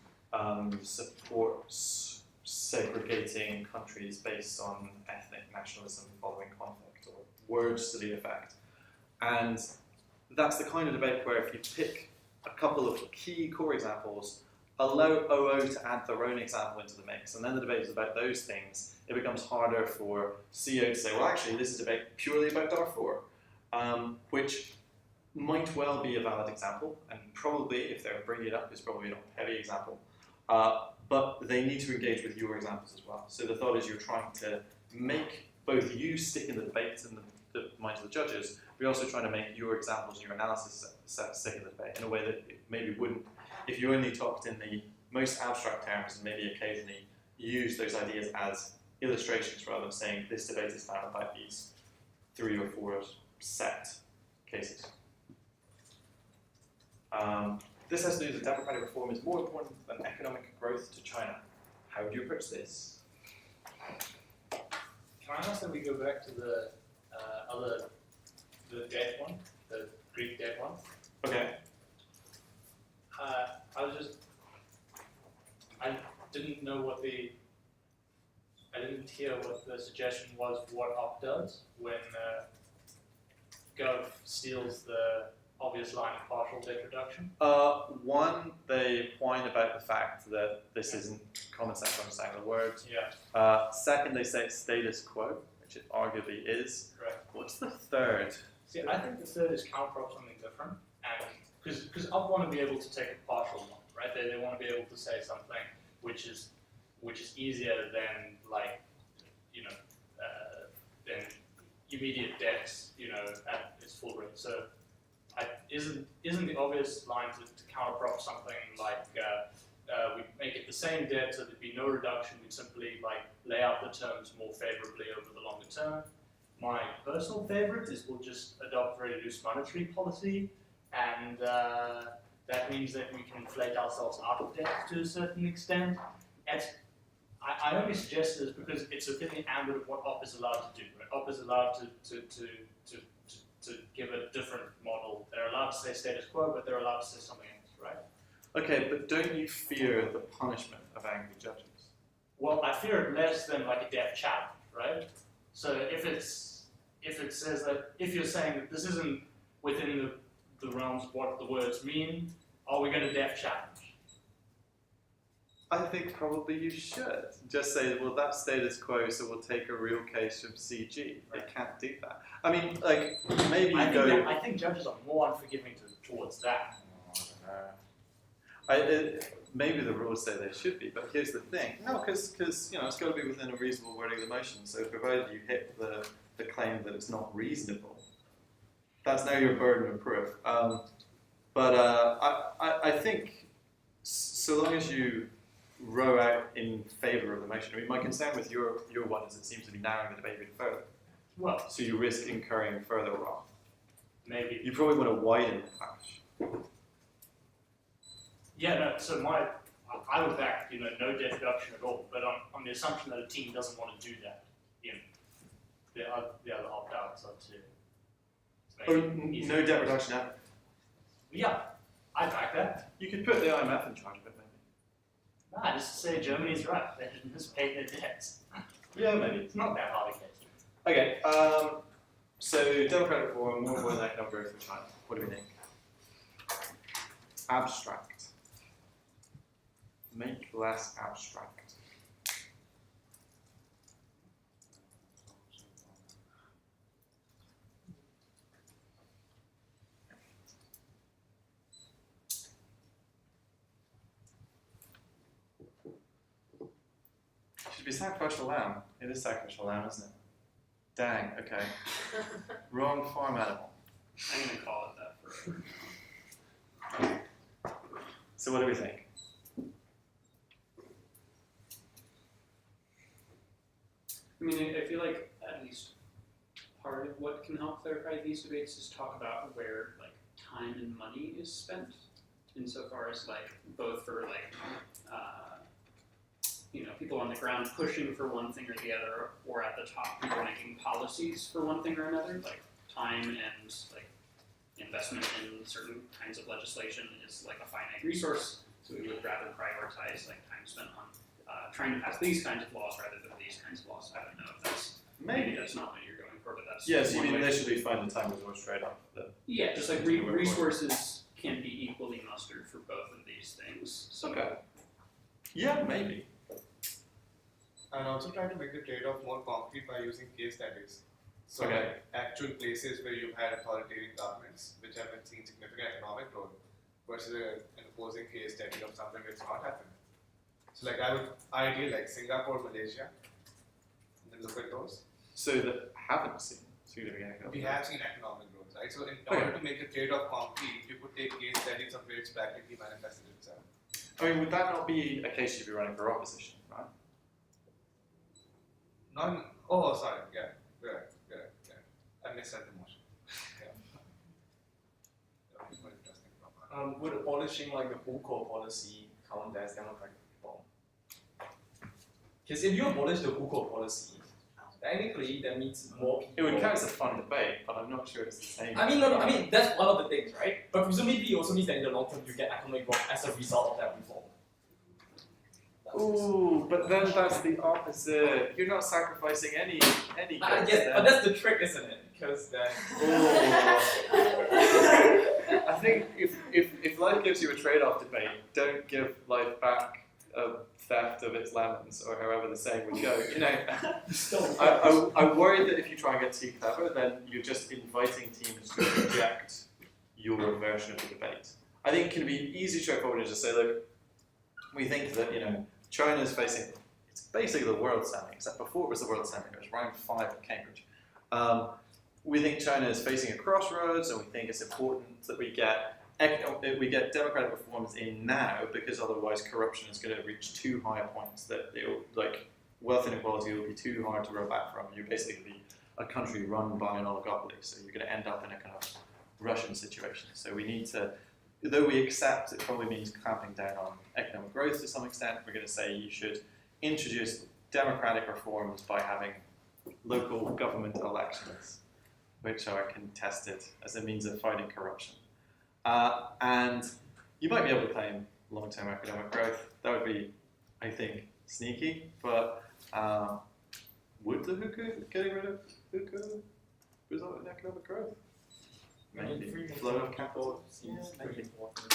supports segregating countries based on ethnic nationalism following conflict, or words to the effect. And that's the kind of debate where if you pick a couple of key core examples, allow OO to add their own example into the mix, and then the debate is about those things, it becomes harder for CO to say, well, actually, this is a debate purely about Darfur, which might well be a valid example, and probably, if they're bringing it up, is probably not a heavy example. But they need to engage with your examples as well. So the thought is you're trying to make both you stick in the debate in the minds of the judges, but you're also trying to make your examples and your analysis stick in the debate in a way that it maybe wouldn't if you only talked in the most abstract terms and maybe occasionally use those ideas as illustrations rather than saying this debate is now about these 3 or 4 set cases. This has to do with democratic reform is more important than economic growth to China. How would you approach this? Can I ask that we go back to the debt one, the Greek debt one? Okay. I didn't hear what the suggestion was, what op does when Gov steals the obvious line of partial debt reduction. One, they whine about the fact that this isn't common sense understanding the words. Yeah. Second, they say it's status quo, which it arguably is. Right. What's the third? See, I think the third is counterprop something different, and because I want to be able to take a partial one, right? They want to be able to say something which is easier than than immediate debts, at its full rate. So, isn't the obvious line to counterprop something like we make it the same debt, so there'd be no reduction. We'd simply lay out the terms more favorably over the longer term. My personal favorite is we'll just adopt very loose monetary policy, and that means that we can inflate ourselves out of debt to a certain extent. And I only suggest this because it's within the ambit of what OP is allowed to do. Right? OP is allowed to give a different model. They're allowed to say status quo, but they're allowed to say something else, right? Okay, but don't you fear the punishment of angry judges? Well, I fear it less than a death challenge, right? So if it says that, if you're saying that this isn't within the realms of what the words mean, are we going to death challenge? I think probably you should. Just say, well, that's status quo, so we'll take a real case from CG. They can't do that. I mean, maybe you I think judges are more unforgiving towards that. Maybe the rules say they should be, but here's the thing. No, because it's got to be within a reasonable wording of the motion. So provided you hit the claim that it's not reasonable, that's now your burden of proof. I think so long as you row out in favour of the motion. I mean, my concern with your one is it seems to be narrowing the debate even further. Well, so you risk incurring further wrath. Maybe. You probably want to widen the patch. Yeah, no, so I would back, no debt reduction at all, but on the assumption that a team doesn't want to do that, the other opt-outs are to make it easier. No debt reduction ever. Yeah, I back that. You could put the IMF in charge of it, maybe. Nah, just to say Germany's right, they should just pay their debts. Yeah, maybe. It's not that hard a case. Okay, so democratic reform, more than economic growth for China. What do we think? Abstract. Make less abstract. Should be sacrificial lamb. It is sacrificial lamb, isn't it? Dang, okay. Wrong farm animal. I'm going to call it that for. So what do we think? I mean, I feel like at least part of what can help clarify these debates is talk about where time and money is spent, insofar as both for people on the ground pushing for one thing or the other, or at the top people making policies for one thing or another, like time and like investment in certain kinds of legislation is like a finite resource. So we would rather prioritize like time spent on trying to pass these kinds of laws rather than these kinds of laws. I don't know if that's maybe that's not what you're going for, but that's Yes, you one mean way. initially find the time resource trade-off. Yeah, just like resources can be equally mustered for both of these things. So Okay. Yeah, maybe. And also try to make the trade-off more concrete by using case studies. So Okay. like actual places where you've had authoritarian governments which have been seen significant economic growth versus an opposing case study of something that's not happened. So like I would ideally like Singapore, Malaysia, and then look at those. So that haven't seen significant economic We growth. have seen economic growth, right? So in Okay. order to make the trade-off concrete, you could take case studies of where it's practically manifested itself. I mean, would that not be a case you'd be running for opposition, right? Oh, sorry, yeah. I misread the motion. Yeah. That was more interesting. Would abolishing like the hukou policy count as democratic reform? Because if you abolish the hukou policy, technically that means more people. It would count as a fun debate, but I'm not sure it's the same. I mean that's one of the things, right? But presumably it also means that in the long term you get economic growth as a result of that reform. Ooh, but then that's the opposite. You're not sacrificing any goods Yes, then. but that's the trick, isn't it? Because then. I think if life gives you a trade-off debate, don't give life back a theft of its lemons, or however the saying would go. You know, I'm worried that if you try and get too clever, then you're just inviting teams to reject your version of the debate. I think it can be easy, straightforward, to just say, look, we think that China is facing, it's basically the world seminar, except before it was the world seminar, it was round 5 at Cambridge. We think China is facing a crossroads, and we think it's important that we get democratic reforms in now, because otherwise corruption is going to reach too high a point that wealth inequality will be too hard to roll back from. You're basically a country run by an oligopoly, so you're going to end up in a kind of Russian situation. So we need to, though we accept it probably means clamping down on economic growth to some extent, we're going to say you should introduce democratic reforms by having local government elections, which are contested as a means of fighting corruption. And you might be able to claim long-term economic growth. That would be, I think, sneaky, but would the getting rid of hookah result in economic growth? Maybe. Flow of capital seems maybe important.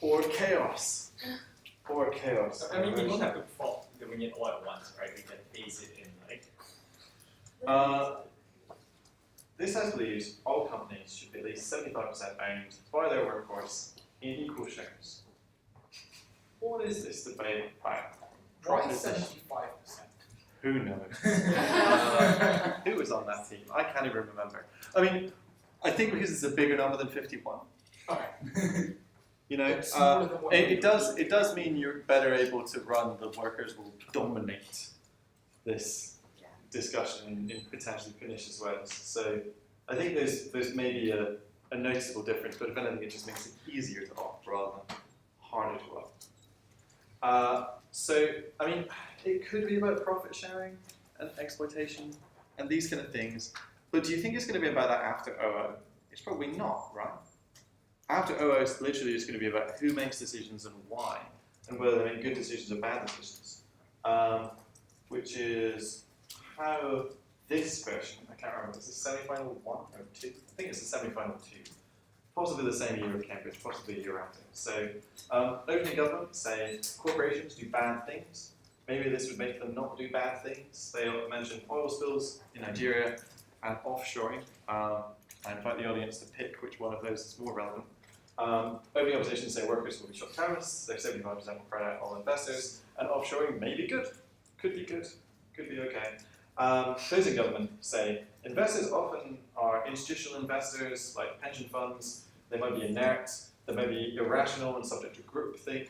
Or chaos. Or chaos. I mean, we don't have to prop doing it all at once, right? We can phase it in, like. This has believes all companies should be at least 75% owned by their workforce in equal shares. What is this debate about? Why 75%? Who knows? Who was on that team? I can't even remember. I mean, I think because it's a bigger number than 51. Okay. It's It, smaller than what it does mean you're better able to run. The workers will dominate this discussion in potentially pernicious ways. So I think there's maybe a noticeable difference, but if anything, it just makes it easier to opt rather than harder to opt. So I mean, it could be about profit sharing and exploitation and these kind of things. But do you think it's going to be about that after OO? It's probably not, right? After OO, it's literally just going to be about who makes decisions and why, and whether they make good decisions or bad decisions. Which is how this version, I can't remember, is this semi-final 1 or 2? I think it's the semi-final 2. Possibly the same year as Cambridge, possibly a year after. So, opening government, say corporations do bad things. Maybe this would make them not do bad things. They mentioned oil spills in Nigeria and offshoring. I invite the audience to pick which one of those is more relevant. Opening opposition, say workers will be shot terrorists. Say 75% will crowd out all investors. And offshoring may be good. Could be good. Could be okay. Closing government, say investors often are institutional investors like pension funds. They might be inert. They may be irrational and subject to groupthink.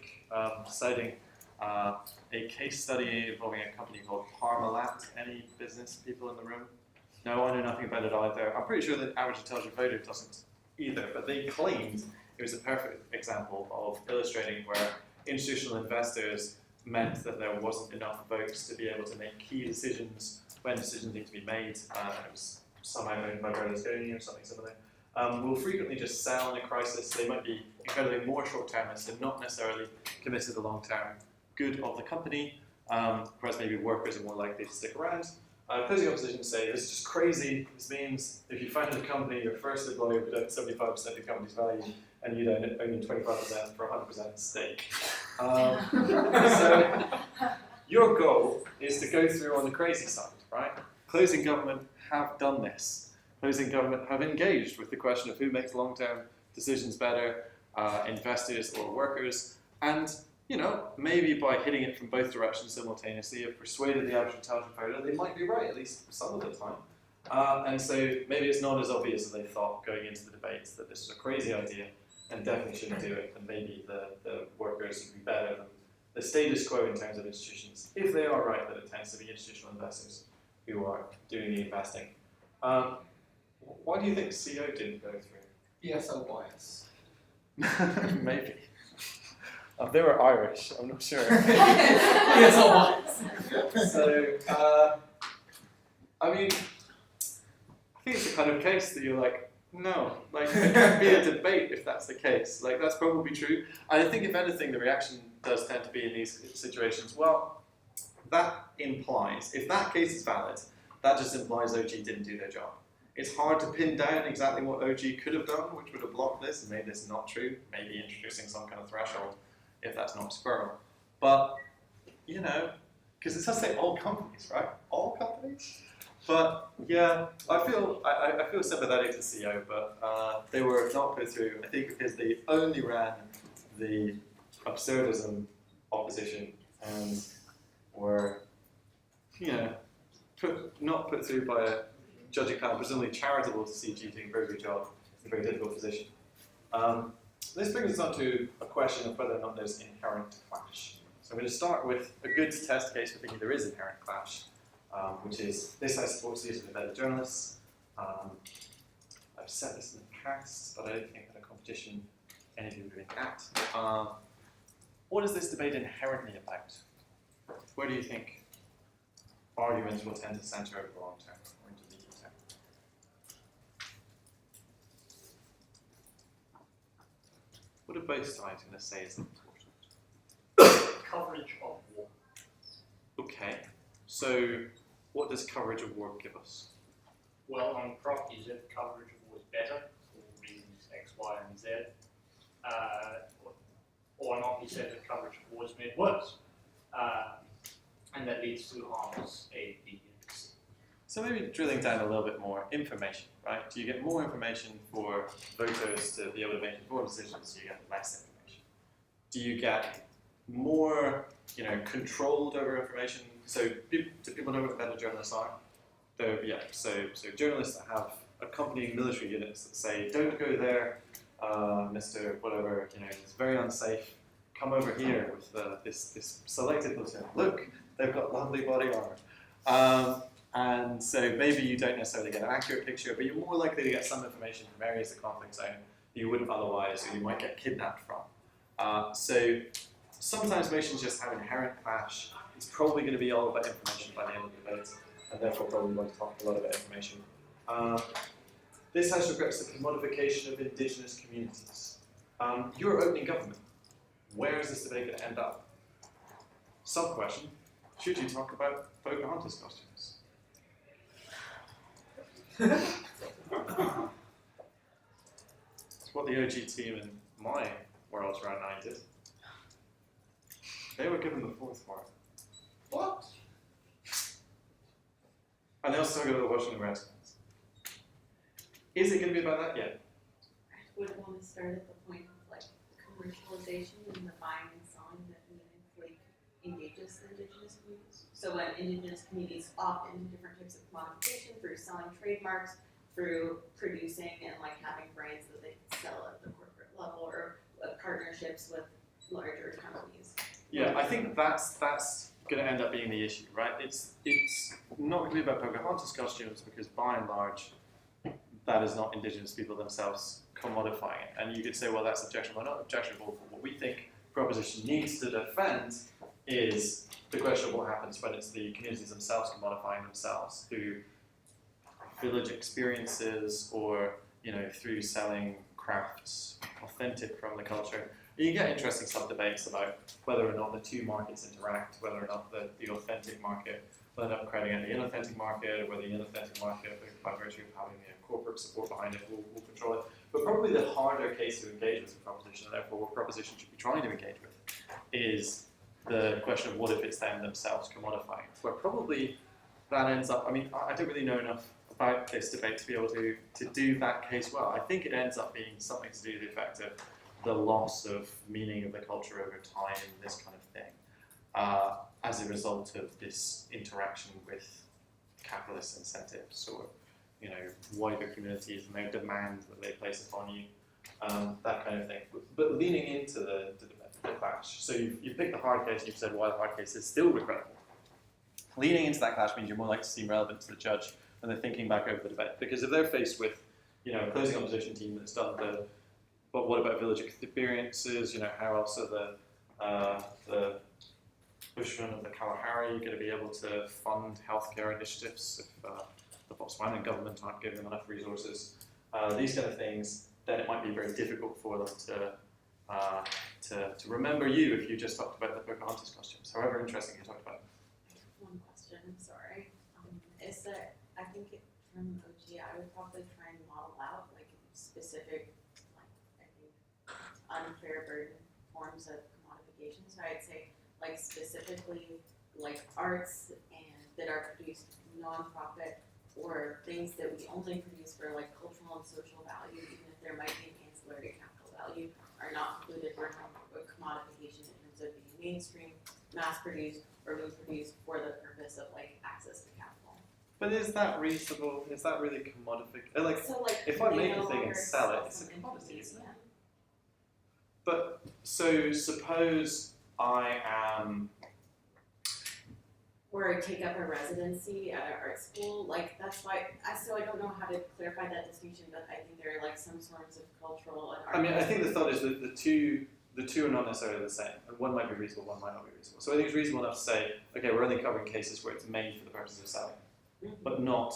Citing a case study involving a company called Parmalat. Any business people in the room? No, I know nothing about it either. I'm pretty sure the average intelligent voter doesn't either, but they claimed it was a perfect example of illustrating where institutional investors meant that there wasn't enough votes to be able to make key decisions when decisions need to be made. It was somehow owned by Berlusconi or something similar. Will frequently just sell in a crisis. They might be incredibly more short-termist and not necessarily committed to the long-term good of the company, whereas maybe workers are more likely to stick around. Opposing opposition say this is just crazy. This means if you founded a company, your first employer would own 75% of the company's value, and you'd own only 25% for 100% stake. So your goal is to go through on the crazy side, right? Closing government have done this. Closing government have engaged with the question of who makes long-term decisions better, investors or workers, and maybe by hitting it from both directions simultaneously, have persuaded the average intelligent voter they might be right, at least some of the time. And so maybe it's not as obvious as they thought going into the debates that this was a crazy idea and definitely shouldn't do it, and maybe the workers would be better than the status quo in terms of institutions, if they are right that it tends to be institutional investors who are doing the investing. Why do you think CO didn't go through? ESL bias. Maybe. They were Irish, I'm not sure. ESL bias. So, I mean, I think it's the kind of case that you're like, no, like, it can't be a debate if that's the case. Like, that's probably true. And I think, if anything, the reaction does tend to be in these situations, well, that implies, if that case is valid, that just implies OG didn't do their job. It's hard to pin down exactly what OG could have done, which would have blocked this and made this not true, maybe introducing some kind of threshold if that's not squirrel. But, because it says say all companies, right? All companies? But yeah, I feel sympathetic to CO, but they were not put through, I think because they only ran the absurdism opposition and were, not put through by a judging panel, presumably charitable to CG doing a very good job in a very difficult position. This brings us on to a question of whether or not there's inherent clash. So I'm going to start with a good test case for thinking there is inherent clash, which is this I support the use of embedded journalists. I've said this in the past, but I don't think that a competition any of you would be at. What is this debate inherently about? Where do you think arguments will tend to center over the long term or into the medium term? What are both sides going to say is important? Coverage of war. Okay, so what does coverage of war give us? Well, on Prof, you said coverage of war is better for reasons X, Y, and Z. Or not, you said that coverage of war is made worse. And that leads to harms A, B, and C. So maybe drilling down a little bit more, information, right? Do you get more information for voters to be able to make informed decisions? Do you get less information? Do you get more, controlled over information? So do people know what embedded journalists are? So journalists that have accompanying military units that say, don't go there, Mr. Whatever, it's very unsafe. Come over here with this selected platoon. Look, they've got lovely body armor. And so maybe you don't necessarily get an accurate picture, but you're more likely to get some information from areas of the conflict zone that you wouldn't otherwise, or you might get kidnapped from. So sometimes motions just have inherent clash. It's probably going to be all about information by the end of the debate, and therefore probably going to talk a lot about information. This has regrets the commodification of indigenous communities. You're opening government. Where is this debate going to end up? Sub-question, should you talk about Pocahontas costumes? It's what the OG team in my Worlds Round 9 did. They were given the fourth for it. What? And they also talk about the Washington Redskins. Is it going to be about that? Yeah. I would want to start at the point of commercialization and the buying and selling that meaningfully engages the indigenous communities. So when indigenous communities opt into different types of commodification through selling trademarks, through producing and having brands that they can sell at the corporate level, or partnerships with larger companies. Yeah, I think that's going to end up being the issue, right? It's not going to be about Pocahontas costumes because by and large, that is not indigenous people themselves commodifying it. And you could say, well, that's objectionable or not objectionable. But what we think proposition needs to defend is the question of what happens when it's the communities themselves commodifying themselves through village experiences or through selling crafts authentic from the culture. You get interesting sub-debates about whether or not the two markets interact, whether or not the authentic market will end up crowding out the inauthentic market, or whether the inauthentic market, by virtue of having corporate support behind it, will control it. But probably the harder case to engage with the proposition, and therefore what proposition should be trying to engage with, is the question of what if it's them themselves commodifying. Where probably that ends up, I don't really know enough about this debate to be able to do that case well. I think it ends up being something to do with the effect of the loss of meaning of the culture over time, this kind of thing, as a result of this interaction with capitalist incentives or wider communities and their demands that they place upon you, that kind of thing. But leaning into the clash. So you picked the hard case and you've said why the hard case is still regrettable. Leaning into that clash means you're more likely to seem relevant to the judge when they're thinking back over the debate. Because if they're faced with a closing opposition team that's done but what about village experiences? How else are the Bushmen of the Kalahari going to be able to fund healthcare initiatives if the Botswanan government aren't giving them enough resources? These kind of things, then it might be very difficult for them to remember you if you just talked about the Pocahontas costumes, however interesting you talked about. One question, sorry. Is that I think from OG, I would probably try and model out like specific, unfair burden forms of commodification. So I'd say like specifically like arts and that are produced nonprofit or things that we only produce for like cultural and social value, even if there might be an ancillary capital value, are not included for commodification in terms of being mainstream, mass produced, or being produced for the purpose of like access to capital. But is that reasonable? Is that really commodification? So like if I make a thing and sell it, it's a commodity, isn't it? But so suppose I am. Or take up a residency at an art school, like that's why. So I don't know how to clarify that distinction, but I think there are like some sorts of cultural and art. I think the thought is that the two are not necessarily the same, and one might be reasonable, one might not be reasonable. So I think it's reasonable enough to say, okay, we're only covering cases where it's made for the purpose of selling, but not,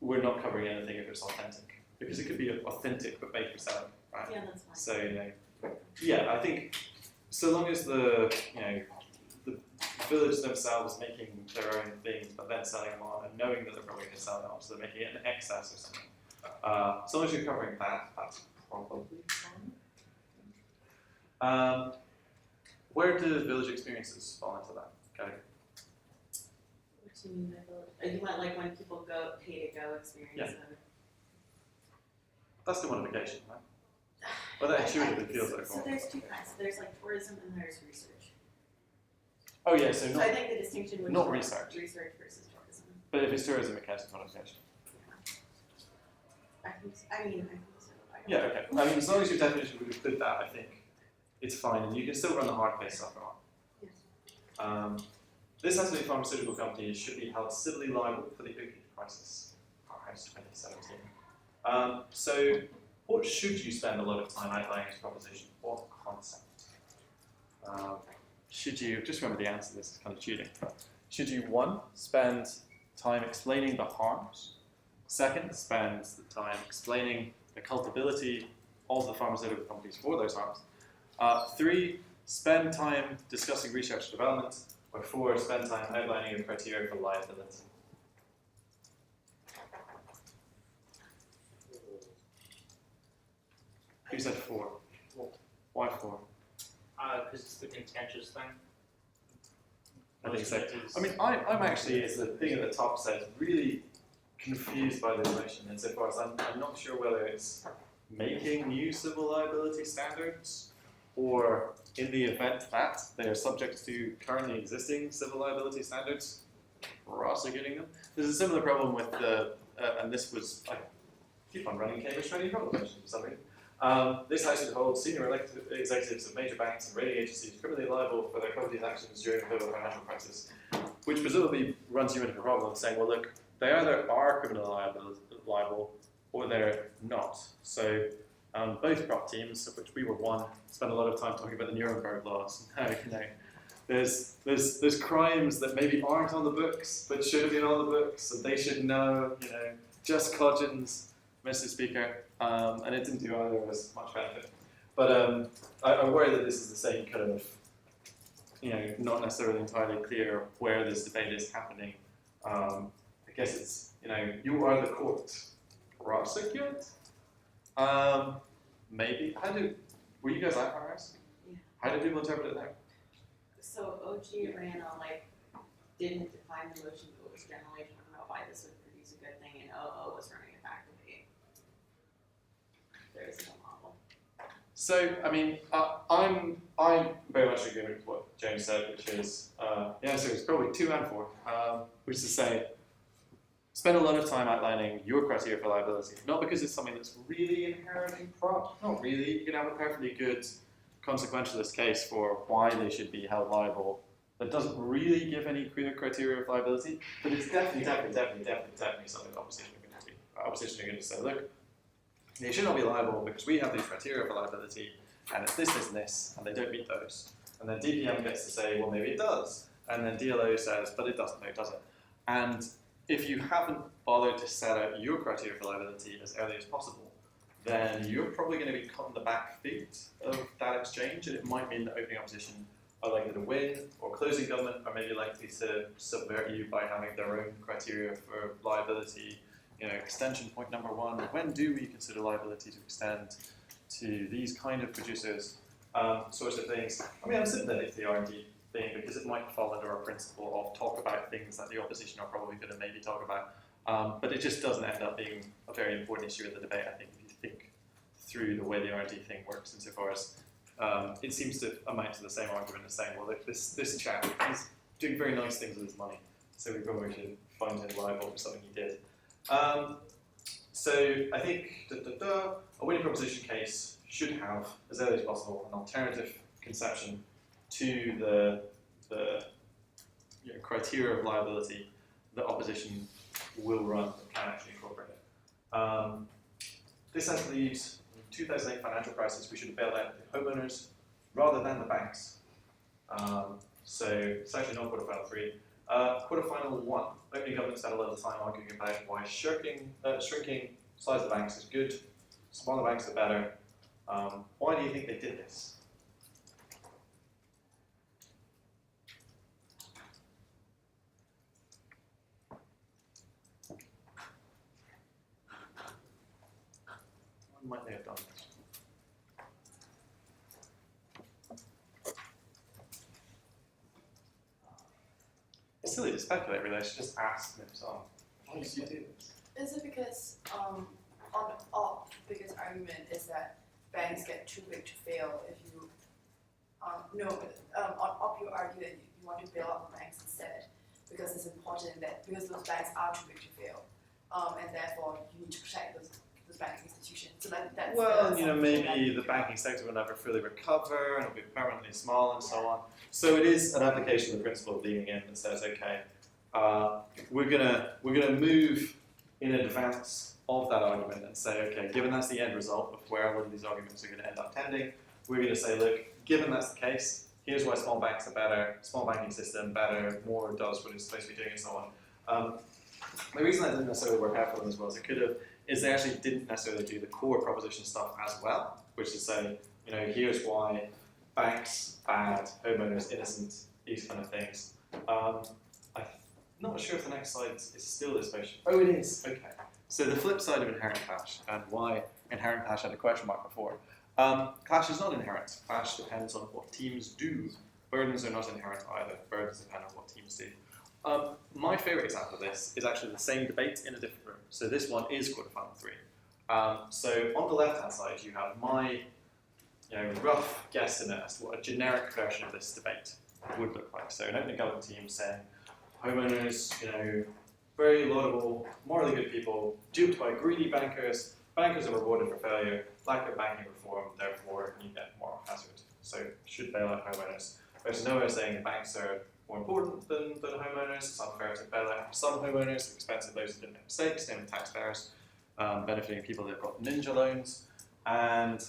we're not covering anything if it's authentic, because it could be authentic but made for selling, right? Yeah, that's fine. So yeah, I think so long as the the village themselves making their own things, but then selling them on, and knowing that they're probably going to sell them on, so they're making it in excess or something. As long as you're covering that, that's probably fine. Where do village experiences fall into that category? What do you mean by village? You meant like when people go pay to go experience them? That's the modification, right? Well, that intuitively feels like so there's two kinds. So there's like tourism and there's research. Oh yeah, so I think the distinction would not be research. Research versus tourism. But if it's tourism, it counts as modification. I think so. I think so. Yeah, okay. As long as your definition would include that, I think it's fine, and you can still run the hard case after all. Yes. This has to be pharmaceutical companies should be held civilly liable for the opioid crisis. House 2017. So, what should you spend a lot of time outlining as proposition? What concept? Should you, just remember the answer, this is kind of cheating. Should you, one, spend time explaining the harms? Second, spend the time explaining the culpability of the pharmaceutical companies for those harms? Three, spend time discussing research and development. Or four, spend time outlining the criteria for liability. Who said four? Why four? Because it's the contentious thing. I think so. I'm actually, as the thing at the top says, really confused by the notion insofar as I'm not sure whether it's making new civil liability standards or in the event that they are subject to currently existing civil liability standards, prosecuting them. There's a similar problem with the, and this was, I keep on running Cambridge Training Problem for some reason. This House would hold senior elected executives of major banks and rating agencies criminally liable for their company's actions during the global financial crisis, which presumably runs you into a problem of saying, well, look, they either are criminally liable or they're not. So both prop teams, of which we were one, spent a lot of time talking about the Nuremberg laws. Now, there's crimes that maybe aren't on the books, but should have been on the books, and they should know, just cudgeons, Mr. Speaker, and it didn't do either of us much benefit. But I worry that this is the same kind of, not necessarily entirely clear where this debate is happening. I guess it's, you are the court, prosecute? Maybe. Were you guys IFRS? Yeah. How did people interpret it there? So OG ran on didn't define the motion, but was generally talking about why this would produce a good thing, and OO was running it back debate. There is no model. So, I'm very much agreeing with what James said, which is, so it's probably 2 and 4, which is to say, spend a lot of time outlining your criteria for liability, not because it's something that's really inherent in prop, not really. You can have a perfectly good consequentialist case for why they should be held liable that doesn't really give any clear criteria of liability, but it's definitely something the opposition are going to do. Opposition are going to say, look, they should not be liable because we have these criteria for liability, and it's this, this, and this, and they don't meet those. And then DPM gets to say, well, maybe it does. And then DLO says, but it doesn't, no, it doesn't. And if you haven't bothered to set out your criteria for liability as early as possible, then you're probably going to be caught in the back feet of that exchange, and it might mean that opening opposition are likely to win, or closing government are maybe likely to subvert you by having their own criteria for liability. Extension point number 1, when do we consider liability to extend to these kind of producers, sorts of things. I'm sympathetic to the R&D thing because it might fall under our principle of talk about things that the opposition are probably going to maybe talk about, but it just doesn't end up being a very important issue in the debate, I think, if you think through the way the R&D thing works, insofar as it seems to amount to the same argument as saying, well, look, this chap, he's doing very nice things with his money, so we probably should find him liable for something he did. So I think a winning proposition case should have, as early as possible, an alternative conception to the criteria of liability that opposition will run and can actually incorporate it. This has leaves, in the 2008 financial crisis, we should have bailed out the homeowners rather than the banks. So it's actually not quarterfinal 3. Quarterfinal 1, opening government spent a lot of time arguing about why shrinking size of the banks is good, smaller banks are better. Why do you think they did this? Why might they have done this? It's silly to speculate, really. I should just ask them, why did you do this? Is it because on op, the biggest argument is that banks get too big to fail if you on op you argue that you want to bail out the banks instead because it's important that because those banks are too big to fail, and therefore you need to protect those banking institutions. So that's well, maybe the banking sector will never fully recover and it'll be permanently small and so on. So it is an application of the principle of leaning in that says, okay, we're gonna move in advance of that argument and say, okay, given that's the end result of where all of these arguments are going to end up tending, we're going to say, look, given that's the case, here's why small banks are better, small banking system better, more does what it's supposed to be doing and so on. The reason that didn't necessarily work out for them as well as it could have is they actually didn't necessarily do the core proposition stuff as well, which is to say, here's why banks bad, homeowners innocent, these kind of things. I'm not sure if the next slide is still this page. Oh, it is. Okay. So the flip side of inherent clash and why inherent clash had a question mark before. Clash is not inherent. Clash depends on what teams do. Burdens are not inherent either. Burdens depend on what teams do. My favourite example of this is actually the same debate in a different room. So this one is quarterfinal 3. So on the left-hand side, you have my rough guesstimate as to what a generic version of this debate would look like. So an opening government team saying, homeowners, very laudable, morally good people, duped by greedy bankers, bankers are rewarded for failure, lack of banking reform, therefore you get moral hazard. So should bail out homeowners. There's nowhere saying banks are more important than homeowners. It's unfair to bail out some homeowners, expensive those who didn't make mistakes, namely taxpayers, benefiting people that have got ninja loans. and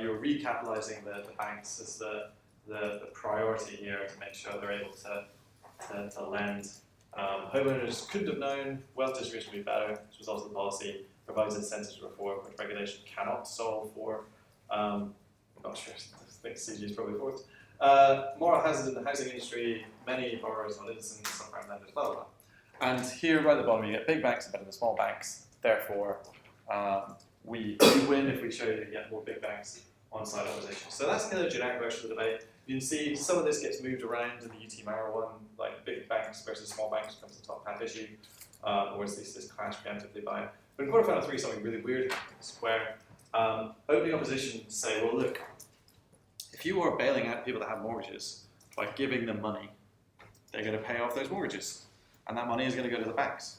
you're recapitalizing the banks as the priority here to make sure they're able to lend. Homeowners couldn't have known, wealth distribution would be better, which was also the policy, provides incentives to reform, which regulation cannot solve for. I'm not sure, I think CG is probably fourth. Moral hazard in the housing industry, many borrowers are innocent, subprime lenders, blah, blah, blah. And here right at the bottom you get big banks are better than small banks, therefore we win if we show you get more big banks on side opposition. So that's kind of the generic version of the debate. You can see some of this gets moved around in the UT Mara one, like big banks versus small banks becomes the top half issue, or at least this clash preemptively by. But in quarterfinal 3, something really weird happens where opening opposition say, well look, if you are bailing out people that have mortgages by giving them money, they're going to pay off those mortgages. And that money is going to go to the banks.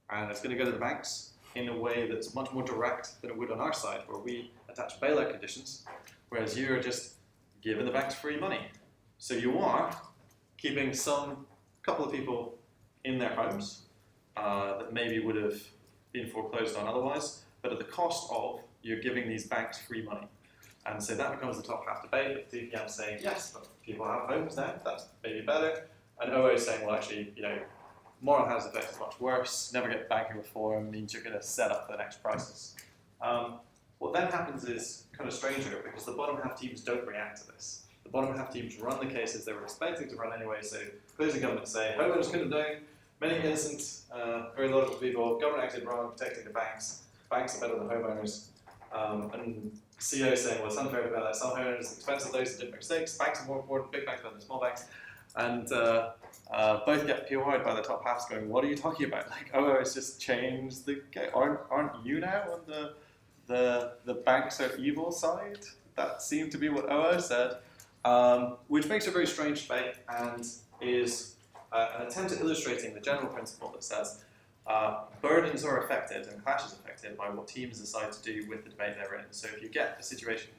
And it's going to go to the banks in a way that's much more direct than it would on our side, where we attach bailout conditions, whereas you're just giving the banks free money. So you are keeping some couple of people in their homes that maybe would have been foreclosed on otherwise, but at the cost of you're giving these banks free money. And so that becomes the top half debate, with DPM saying, yes, but people have homes now, that's maybe better. And OO saying, well, actually, you know, moral hazard effect is much worse, never get banking reform means you're going to set up the next crisis. What then happens is kind of stranger, because the bottom half teams don't react to this. The bottom half teams run the cases they were expecting to run anyway, so closing government say, homeowners couldn't have known, many innocent, very logical people, government acted wrong, protecting the banks are better than homeowners. And CEO saying, well, it's unfair to that. Some homeowners, expensive those that did mistakes, banks are more important, big banks better than small banks. And both get POI'd by the top halves going, what are you talking about? Like, oh, it's just changed the game. Aren't you now on the banks are evil side? That seemed to be what OO said, which makes a very strange debate and is an attempt at illustrating the general principle that says burdens are affected and clashes affected by what teams decide to do with the debate they're in. So if you get a situation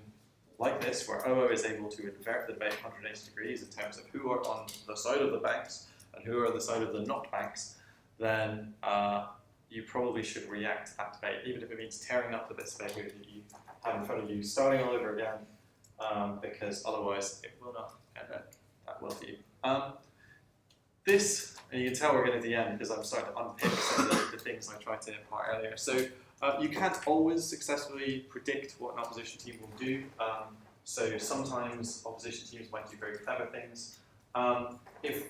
like this, where OO is able to invert the debate 180 degrees in terms of who are on the side of the banks and who are on the side of the not banks, then you probably should react to that debate, even if it means tearing up the bits of paper that you have in front of you, starting all over again, because otherwise it will not end that well for you. This, and you can tell we're getting to the end because I'm starting to unpick some of the things I tried to impart earlier. So you can't always successfully predict what an opposition team will do. So sometimes opposition teams might do very clever things. If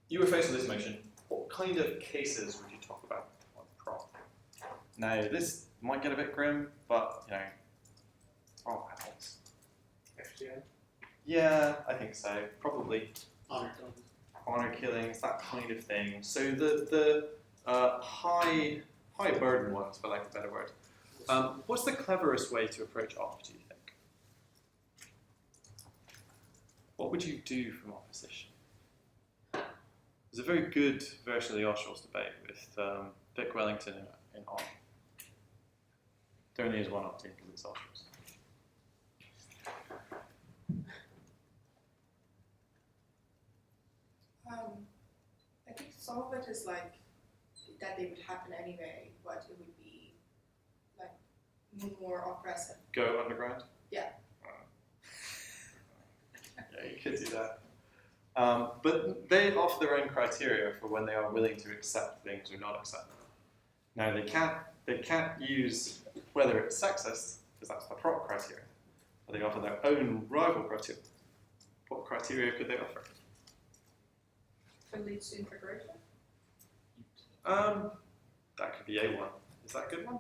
you were faced with this motion, what kind of cases would you talk about on the prop? Now, this might get a bit grim, but, you know, prop adults. FGM? Yeah, I think so. Probably. Honor killings. Honor killings, that kind of thing. So the high burden ones, for lack of a better word. What's the cleverest way to approach op, do you think? What would you do from opposition? There's a very good version of the Oshaws debate with Vic Wellington in op. There only is one op team because it's Oshaws. I think some of it is like that they would happen anyway, but it would be like more oppressive. Go underground? Yeah. Yeah, you could do that. But they offer their own criteria for when they are willing to accept things or not accept them. Now they can't use whether it's sexist, because that's the prop criteria. But they offer their own rival criteria. What criteria could they offer? It leads to integration. That could be a one. Is that a good one?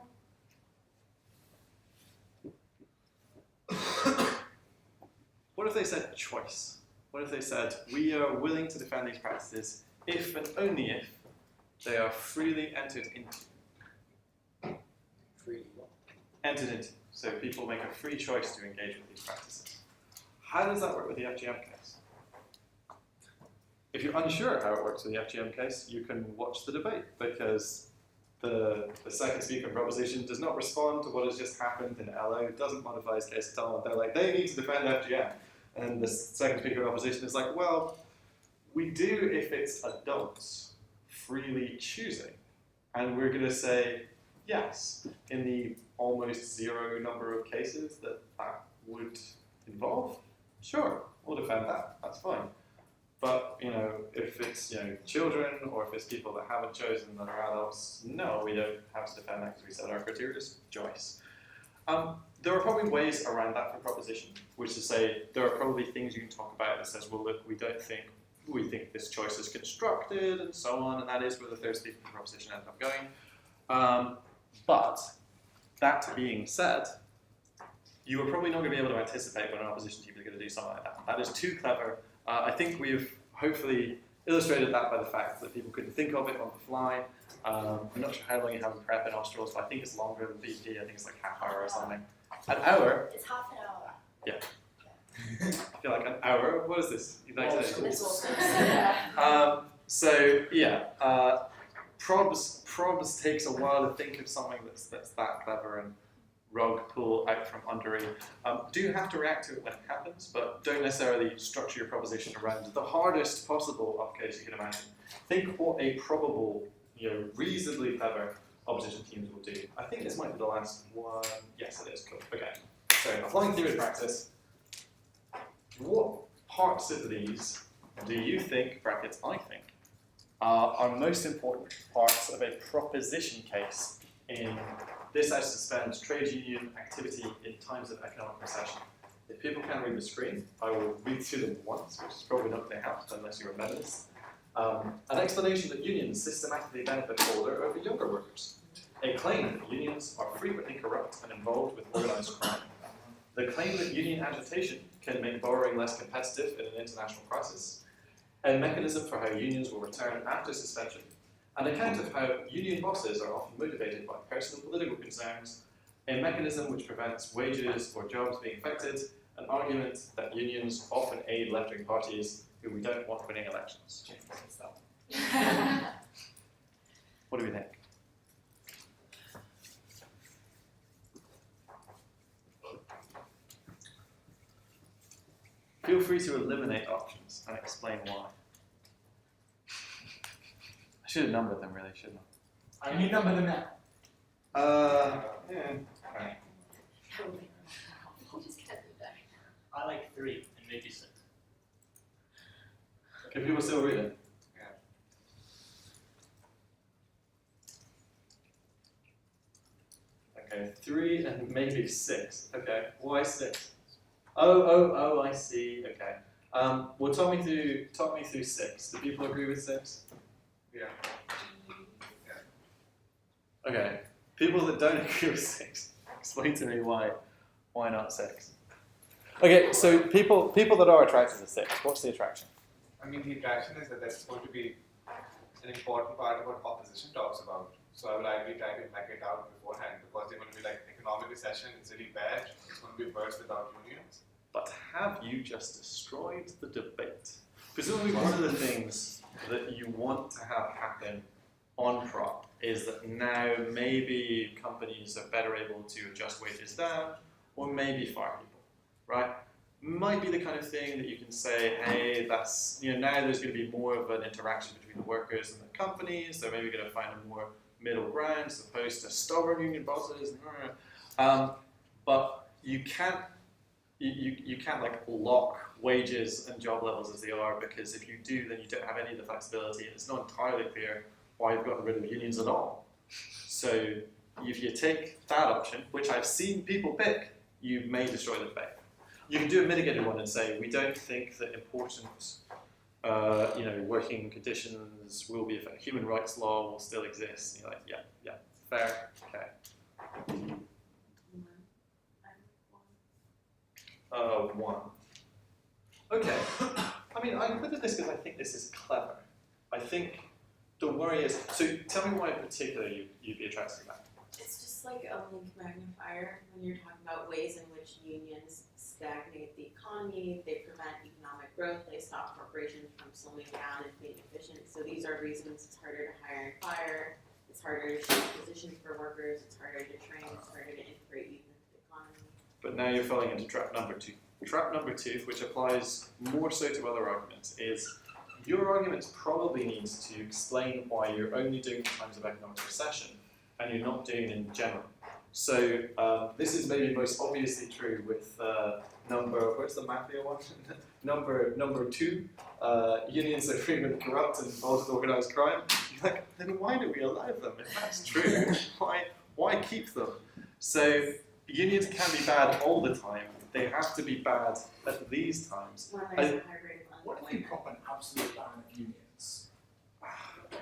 What if they said choice? What if they said, we are willing to defend these practices if and only if they are freely entered into? Freely what? Entered into. So people make a free choice to engage with these practices. How does that work with the FGM case? If you're unsure how it works with the FGM case, you can watch the debate, because the second speaker in proposition does not respond to what has just happened in LO, doesn't modify his case at all, and they're like, they need to defend FGM. And the second speaker in opposition is like, well, we do if it's adults freely choosing. And we're going to say, Yes, in the almost zero number of cases that that would involve, sure, we'll defend that. That's fine. But if it's children or if it's people that haven't chosen that are adults, no, we don't have to defend that because we said our criteria is choice. There are probably ways around that for proposition, which is to say there are probably things you can talk about that says, well, look, we think this choice is constructed and so on, and that is where the third speaking proposition ends up going. But that being said, you are probably not going to be able to anticipate when an opposition team is going to do something like that. That is too clever. I think we've hopefully illustrated that by the fact that people couldn't think of it on the fly. I'm not sure how long you have in prep in Australs, but I think it's longer than BP. I think it's like half hour or something. An hour? It's half an hour. Yeah. I feel like an hour. What is this? You like It's all so yeah, probs takes a while to think of something that's that clever and rug pull out from under you. Do have to react to it when it happens, but don't necessarily structure your proposition around the hardest possible off case you can imagine. Think what a probable, reasonably clever opposition teams will do. I think this might be the last one. Yes, it is. Cool. Okay. So applying theory to practice. What parts of these do you think, brackets I think, are most important parts of a proposition case in this I suspend trade union activity in times of economic recession? If people can't read the screen, I will read through them once, which is probably not going to help unless you're a medalist. An explanation that unions systematically benefit older over younger workers. A claim that unions are frequently corrupt and involved with organised crime. The claim that union agitation can make borrowing less competitive in an international crisis. A mechanism for how unions will return after suspension. An account of how union bosses are often motivated by personal political concerns. A mechanism which prevents wages or jobs being affected. An argument that unions often aid left-wing parties who we don't want winning elections. What do we think? Feel free to eliminate options and explain why. I should have numbered them, really, shouldn't I? Can you number them now? Yeah. Right. I like 3 and maybe 6. Can people still read it? Okay, 3 and maybe 6. Okay, why 6? Oh, I see. Okay. Well, talk me through 6. Do people agree with 6? Yeah. Okay. People that don't agree with 6, explain to me why not 6. Okay, so people that are attracted to 6, what's the attraction? I mean, the attraction is that that's going to be an important part of what opposition talks about. So I will ideally try to hack it out beforehand because they're going to be like economic recession, it's really bad, it's going to be worse without unions. But have you just destroyed the debate? Presumably one of the things that you want to have happen on prop is that now maybe companies are better able to adjust wages down or maybe fire people, right? Might be the kind of thing that you can say, hey, that's, now there's going to be more of an interaction between the workers and the companies, they're maybe going to find a more middle ground as opposed to stubborn union bosses. But you can't like lock wages and job levels as they are, because if you do, then you don't have any of the flexibility, and it's not entirely clear why you've gotten rid of unions at all. So if you take that option, which I've seen people pick, you may destroy the debate. You can do a mitigated one and say, we don't think that important working conditions will be affected. Human rights law will still exist. You're like, yeah, fair, okay. 1. Okay. I mean, I included this because I think this is clever. I think the worry is, so tell me why in particular you'd be attracted to that. It's just like a link magnifier when you're talking about ways in which unions stagnate the economy, they prevent economic growth, they stop corporations from slowing down and being efficient. So these are reasons it's harder to hire and fire, it's harder to shape positions for workers, it's harder to train, it's harder to integrate youth into the economy. But now you're falling into trap number 2. Trap number 2, which applies more so to other arguments, is your argument probably needs to explain why you're only doing it in times of economic recession, and you're not doing it in general. So this is maybe most obviously true with where's the mafia one? number 2, unions are frequently corrupt and involved in organised crime. You're like, then why do we allow them? If that's true, why keep them? So unions can be bad all the time. They have to be bad at these times. When there's a high rate of What if you prop an absolute ban of unions?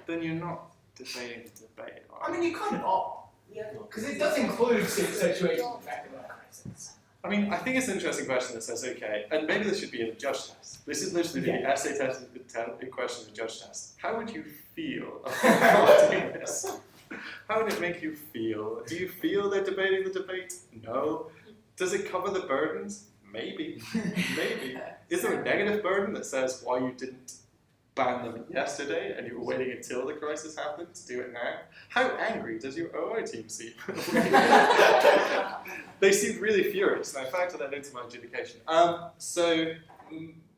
Then you're not debating the debate. I mean, you kind of are. Because it does include situations of economic crisis. I mean, I think it's an interesting question that says, okay, and maybe this should be in the judge test. This is literally the essay test in question of the judge test. How would you feel about doing this? How would it make you feel? Do you feel they're debating the debate? No. Does it cover the burdens? Maybe. Maybe. Is there a negative burden that says why you didn't ban them yesterday and you were waiting until the crisis happened to do it now? How angry does your OI team seem? They seemed really furious, and I factored that into my adjudication.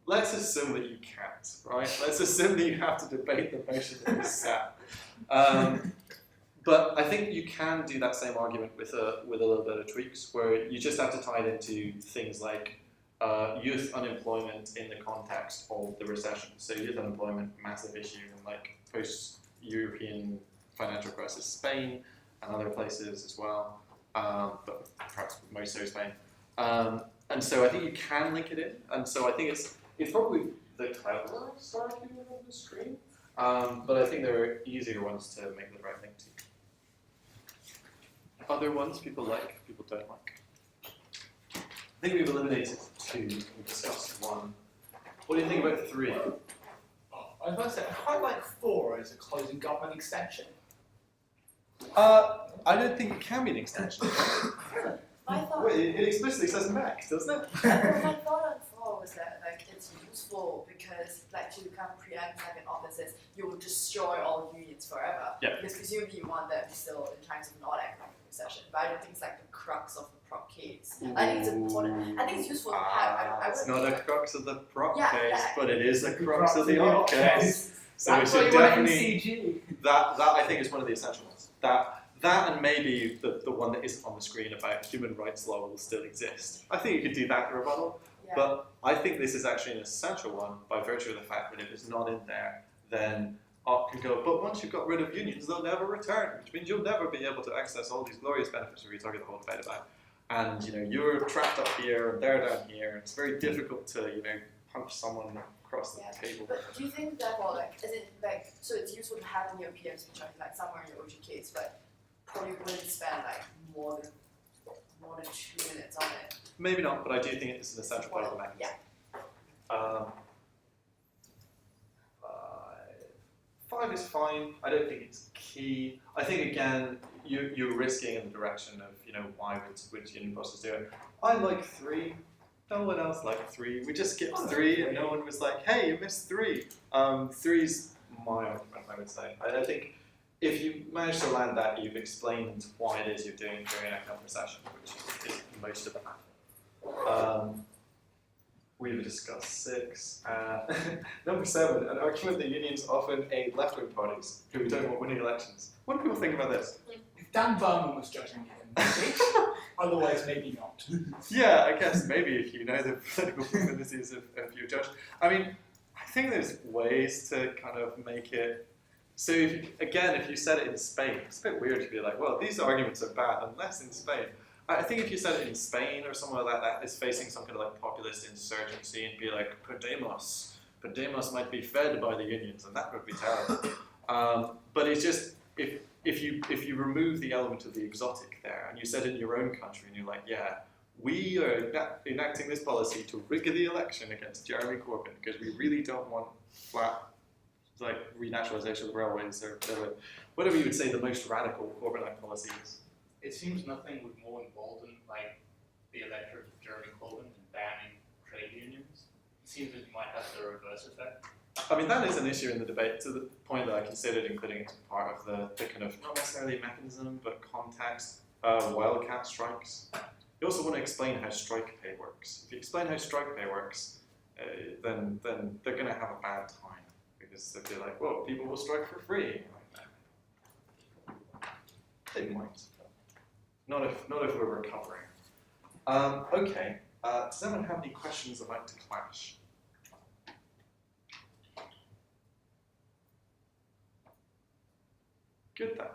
Let's assume that you can't, right? Let's assume that you have to debate the motion that is set. But I think you can do that same argument with a little bit of tweaks, where you just have to tie it into things like youth unemployment in the context of the recession. So youth unemployment, massive issue in like post-European financial crisis, Spain and other places as well, but perhaps most so Spain. And so I think you can link it in, and so I think it's probably the cleverest argument on the screen, but I think there are easier ones to make the right link to. Other ones people like, people don't like. I think we've eliminated 2, we discussed 1. What do you think about 3? Oh, I was about to say, I quite like 4 as a closing government extension. I don't think it can be an extension. My thought, Wait, it explicitly says max, doesn't it? my thought on 4 was that like it's useful because like to kind of preempt having offices, you will destroy all unions forever. Yeah. Because presumably you want them still in times of non-economic recession. But I don't think it's like the crux of the prop case. I think it's important. I think it's useful to have. I It's wouldn't not be a crux of the prop Yeah, case, yeah. but it is a crux of the op case. So That's we why should you want definitely MCG. that I think is one of the essential ones. That and maybe the one that isn't on the screen about human rights law will still exist. I think you could do that in rebuttal, Yeah. but I think this is actually an essential one by virtue of the fact that if it's not in there, then op can go, but once you've got rid of unions, they'll never return, which means you'll never be able to access all these glorious benefits we were talking the whole debate about. And you're trapped up here and they're down here, and it's very difficult to, punch someone across the Yeah. table. But do you think therefore so it's useful to have in your PM speech like somewhere in your OGKs, but probably wouldn't spend like more than 2 minutes on it. Maybe not, but I do think it's an essential part of the mechanism. Yeah. 5 is fine. I don't think it's key. I think again, you're risking in the direction of why would union bosses do it. I like 3. No one else liked 3. We just skipped 3, and no one was like, "Hey, you missed 3." 3's my argument, I would say. I think if you manage to land that, you've explained why it is you're doing during an economic recession, which is most of the matter. We've discussed 6. Number 7, an argument that unions often aid left-wing parties who don't want winning elections. What do people think about this? If Dan Berman was judging it, maybe. Otherwise, maybe not. Yeah, I guess maybe if you know the political proclivities of your judge. I mean, I think there's ways to kind of make it. So if you said it in Spain, it's a bit weird to be like, well, these arguments are bad unless in Spain. I think if you said it in Spain or somewhere like that is facing some kind of like populist insurgency and be like, Podemos might be fed by the unions, and that would be terrible. But it's just if you remove the element of the exotic there, and you said it in your own country, and you're like, yeah, we are enacting this policy to rig the election against Jeremy Corbyn because we really don't want flat renationalisation of the railways or whatever you would say the most radical Corbynite policy is. It seems nothing would more embolden the electorate of Jeremy Corbyn than banning trade unions. It seems that you might have the reverse effect. I mean, that is an issue in the debate to the point that I considered including it as part of the kind of, not necessarily mechanism, but context, wildcat strikes. You also want to explain how strike pay works. If you explain how strike pay works, then they're going to have a bad time because they'll be like, well, people will strike for free. They might. Not if we're recovering. Okay. Does anyone have any questions they'd like to clash? Good then.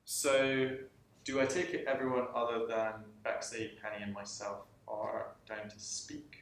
So, do I take it everyone other than Bexley, Penny, and myself are down to speak?